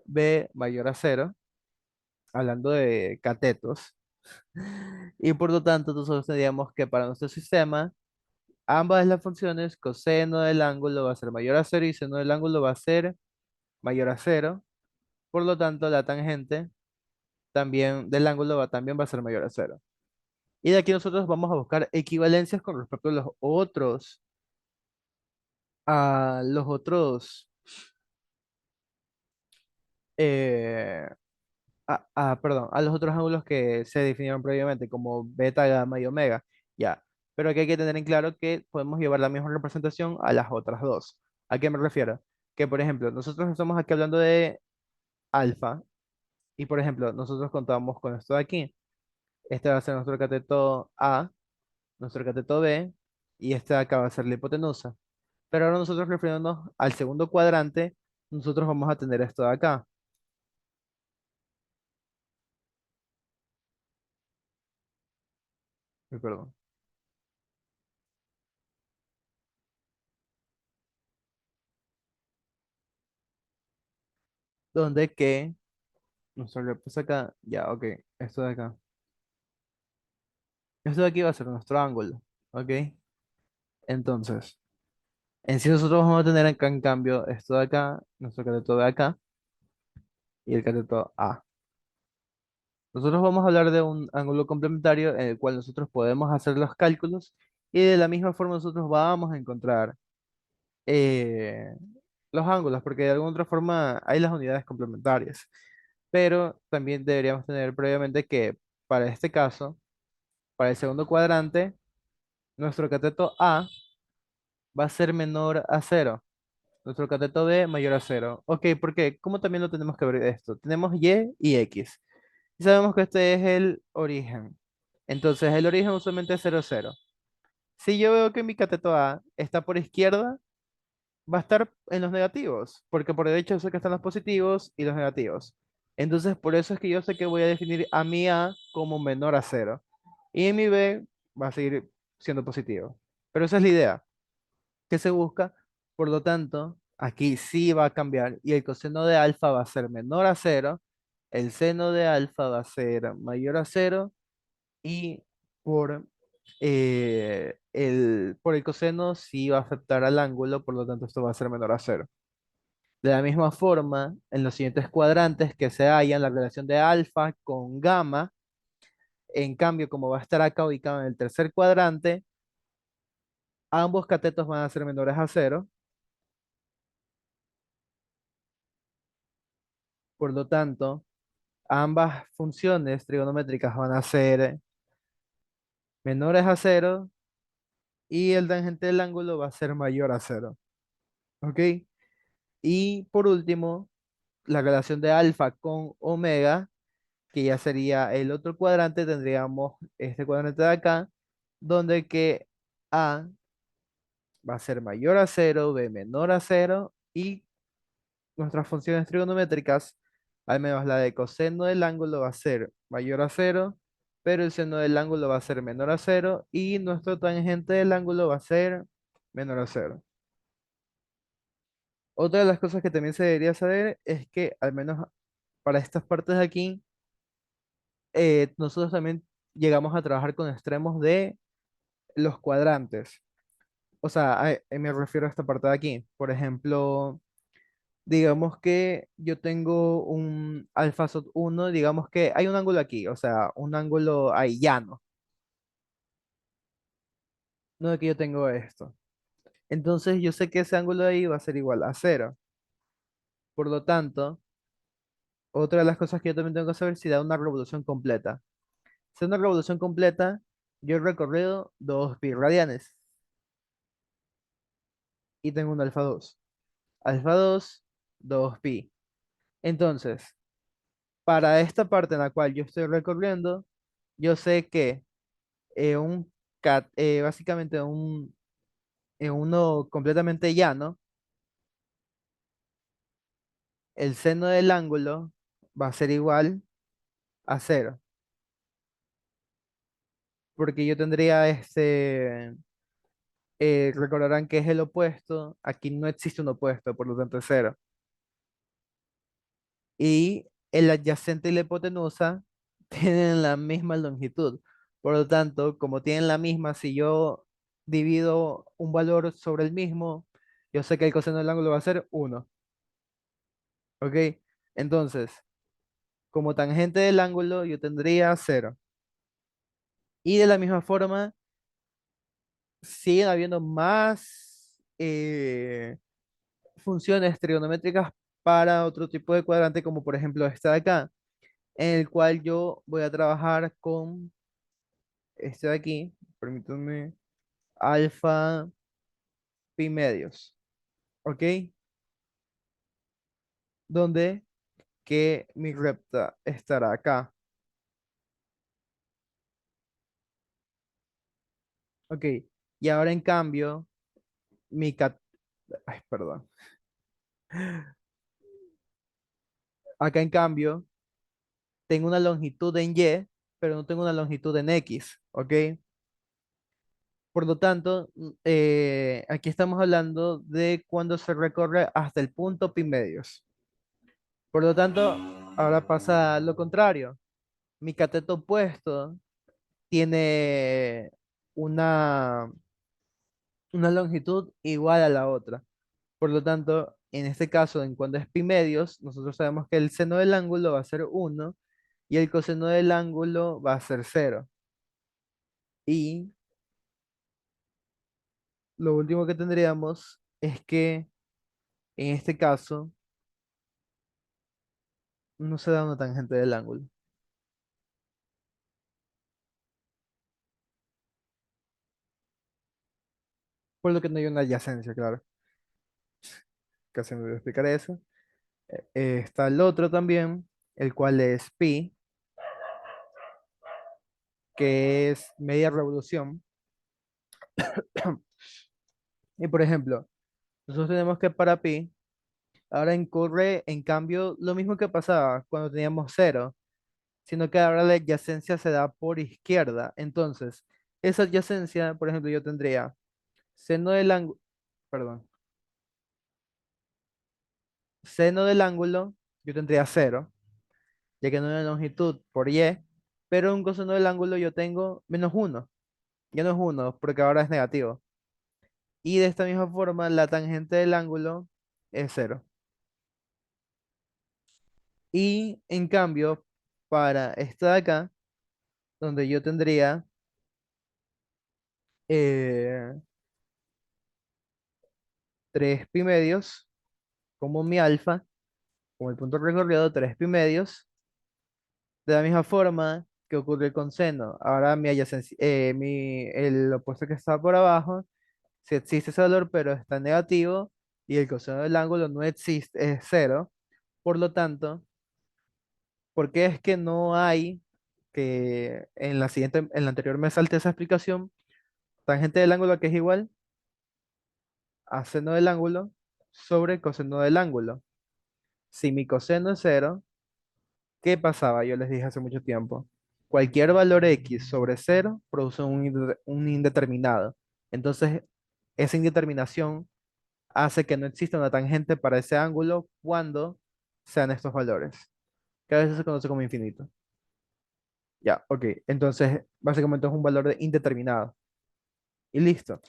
B mayor a cero, hablando de catetos, y por lo tanto nosotros tendríamos que para nuestro sistema, ambas de las funciones, coseno del ángulo va a ser mayor a cero y seno del ángulo va a ser mayor a cero, por lo tanto la tangente también del ángulo también va a ser mayor a cero. Y de aquí nosotros vamos a buscar equivalencias con respecto a los otros, eh, perdón, a los otros ángulos que se definieron previamente, como beta, gamma y omega. Ya. Pero aquí hay que tener en claro que podemos llevar la misma representación a las otras dos. ¿A qué me refiero? Que, por ejemplo, nosotros estamos aquí hablando de alfa, y por ejemplo, nosotros contamos con esto de aquí. Este va a ser nuestro cateto A, nuestro cateto B, y este de acá va a ser la hipotenusa. Pero ahora nosotros refiriéndonos al segundo cuadrante, nosotros vamos a tener esto de acá. Perdón. Donde que, nuestro le puse acá, ya, ok, esto de acá. Esto de aquí va a ser nuestro ángulo, ok. Entonces, en sí nosotros vamos a tener acá en cambio esto de acá, nuestro cateto de acá, y el cateto A. Nosotros vamos a hablar de un ángulo complementario en el cual nosotros podemos hacer los cálculos Y de la misma forma nosotros vamos a encontrar eh, los ángulos, porque de alguna otra forma hay las unidades complementarias. Pero también deberíamos tener previamente que para este caso, para el segundo cuadrante, nuestro cateto A va a ser menor a cero. Nuestro cateto B mayor a cero. Ok, ¿por qué? ¿Cómo también lo tenemos que ver esto? Tenemos Y X. Y sabemos que este es el origen. Entonces, el origen usualmente es 0, 0. Si yo veo que mi cateto A está por izquierda, va a estar en los negativos, porque por derecha sé que están los positivos y los negativos. Entonces, por eso es que yo sé que voy a definir a mi A como menor a cero. Y mi B va a seguir siendo positivo. Pero esa es la idea que se busca. Por lo tanto, aquí sí va a cambiar y el coseno de alfa va a ser menor a cero, el seno de alfa va a ser mayor a cero y por, por el coseno sí va a afectar al ángulo, por lo tanto esto va a ser menor a cero. De la misma forma, en los siguientes cuadrantes que se hallan la relación de alfa con gamma, en cambio, como va a estar acá ubicado en el tercer cuadrante, ambos catetos van a ser menores a cero. Por lo tanto, ambas funciones trigonométricas van a ser menores a cero y el tangente del ángulo va a ser mayor a cero. ¿Ok? Y por último, la relación de alfa con omega, que ya sería el otro cuadrante, tendríamos este cuadrante de acá, donde que A va a ser mayor a cero, B menor a cero y nuestras funciones trigonométricas, al menos la de coseno del ángulo va a ser mayor a cero, pero el seno del ángulo va a ser menor a cero y nuestro tangente del ángulo va a ser menor a cero. Otra de las cosas que también se debería saber es que al menos para estas partes de aquí, nosotros también llegamos a trabajar con extremos de los cuadrantes. O sea, me refiero a esta parte de aquí. Por ejemplo, digamos que yo tengo un alfa sub 1, digamos que hay un ángulo aquí, o sea, un ángulo ahí llano, no de que yo tengo esto. Entonces yo sé que ese ángulo de ahí va a ser igual a cero. Por lo tanto, otra de las cosas que yo también tengo que saber si da una revolución completa. Si es una revolución completa, yo he recorrido 2 pi radianes y tengo un alfa 2. Alfa 2, 2 pi. Entonces, para esta parte en la cual yo estoy recorriendo, yo sé que básicamente uno completamente llano, el seno del ángulo va a ser igual a cero, porque yo tendría recordarán que es el opuesto, aquí no existe un opuesto, por lo tanto es cero. Y el adyacente y la hipotenusa tienen la misma longitud, por lo tanto, como tienen la misma, si yo divido un valor sobre el mismo, yo sé que el coseno del ángulo va a ser uno. ¿Ok? Entonces, como tangente del ángulo, yo tendría cero. Y de la misma forma, siguen habiendo más funciones trigonométricas para otro tipo de cuadrante, como por ejemplo esta de acá, en el cual yo voy a trabajar con este de aquí, permítanme, alfa pi medios. ¿Ok? Donde que mi recta estará acá. ¿Ok? Y ahora en cambio, ay, perdón. Acá en cambio, tengo una longitud en Y, pero no tengo una longitud en X, ¿ok? Por lo tanto, aquí estamos hablando de cuando se recorre hasta el punto pi medios. Por lo tanto, ahora pasa lo contrario. Mi cateto opuesto tiene una, una longitud igual a la otra. Por lo tanto, en este caso, en cuando es pi medios, nosotros sabemos que el seno del ángulo va a ser uno y el coseno del ángulo va a ser cero. Y lo último que tendríamos es que en este caso no se da una tangente del ángulo, por lo que no hay una adyacencia, claro. Casi me voy a explicar eso. Está el otro también, el cual es pi, que es media revolución. Y por ejemplo, nosotros tenemos que para pi, ahora incurre en cambio lo mismo que pasaba cuando teníamos cero, sino que ahora la adyacencia se da por izquierda. Entonces, esa adyacencia, por ejemplo, yo tendría seno del ángulo, perdón, seno del ángulo, yo tendría cero, ya que no hay longitud por y, pero un coseno del ángulo yo tengo menos uno, ya no es uno, porque ahora es negativo. Y de esta misma forma, la tangente del ángulo es cero. Y en cambio, para esta de acá, donde yo tendría eh, 3 pi medios como mi alfa, como el punto recorrido, 3 pi medios, de la misma forma que ocurre con seno. Ahora mi adyacencia, el opuesto que está por abajo, si existe ese valor, pero está negativo, y el coseno del ángulo no existe, es cero. Por lo tanto, ¿por qué es que no hay que en la anterior me salte esa explicación? Tangente del ángulo que es igual a seno del ángulo sobre coseno del ángulo. Si mi coseno es cero, ¿qué pasaba? Yo les dije hace mucho tiempo. Cualquier valor x sobre cero produce un indeterminado. Entonces, esa indeterminación hace que no exista una tangente para ese ángulo cuando sean estos valores, que a veces se conoce como infinito. Ya, ok. Entonces, básicamente es un valor indeterminado. Y listo.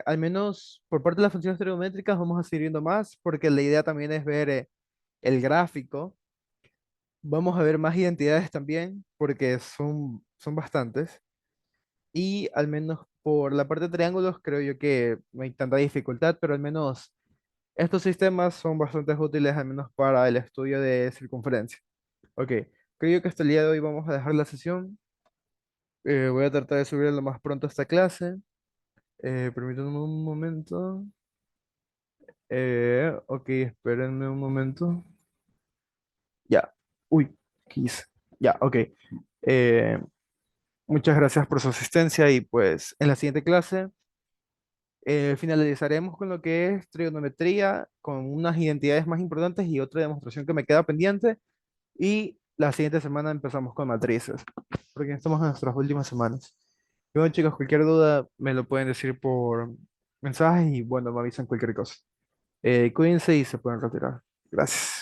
Al menos por parte de las funciones trigonométricas vamos a seguir viendo más, porque la idea también es ver el gráfico. Vamos a ver más identidades también, porque son bastantes. Y al menos por la parte de triángulos, creo yo que no hay tanta dificultad, pero al menos estos sistemas son bastante útiles, al menos para el estudio de circunferencia. Ok, creo yo que hasta el día de hoy vamos a dejar la sesión. Voy a tratar de subir lo más pronto esta clase. Permítanme un momento. Ok, espérenme un momento. Ya. Uy, ¿qué hice? Ya, ok. Eh, Muchas gracias por su asistencia y pues en la siguiente clase finalizaremos con lo que es trigonometría, con unas identidades más importantes y otra demostración que me queda pendiente. Y la siguiente semana empezamos con matrices, porque estamos en nuestras últimas semanas. Y bueno, chicos, cualquier duda me lo pueden decir por mensaje y bueno, me avisan cualquier cosa. Cuídense y se pueden retirar. Gracias.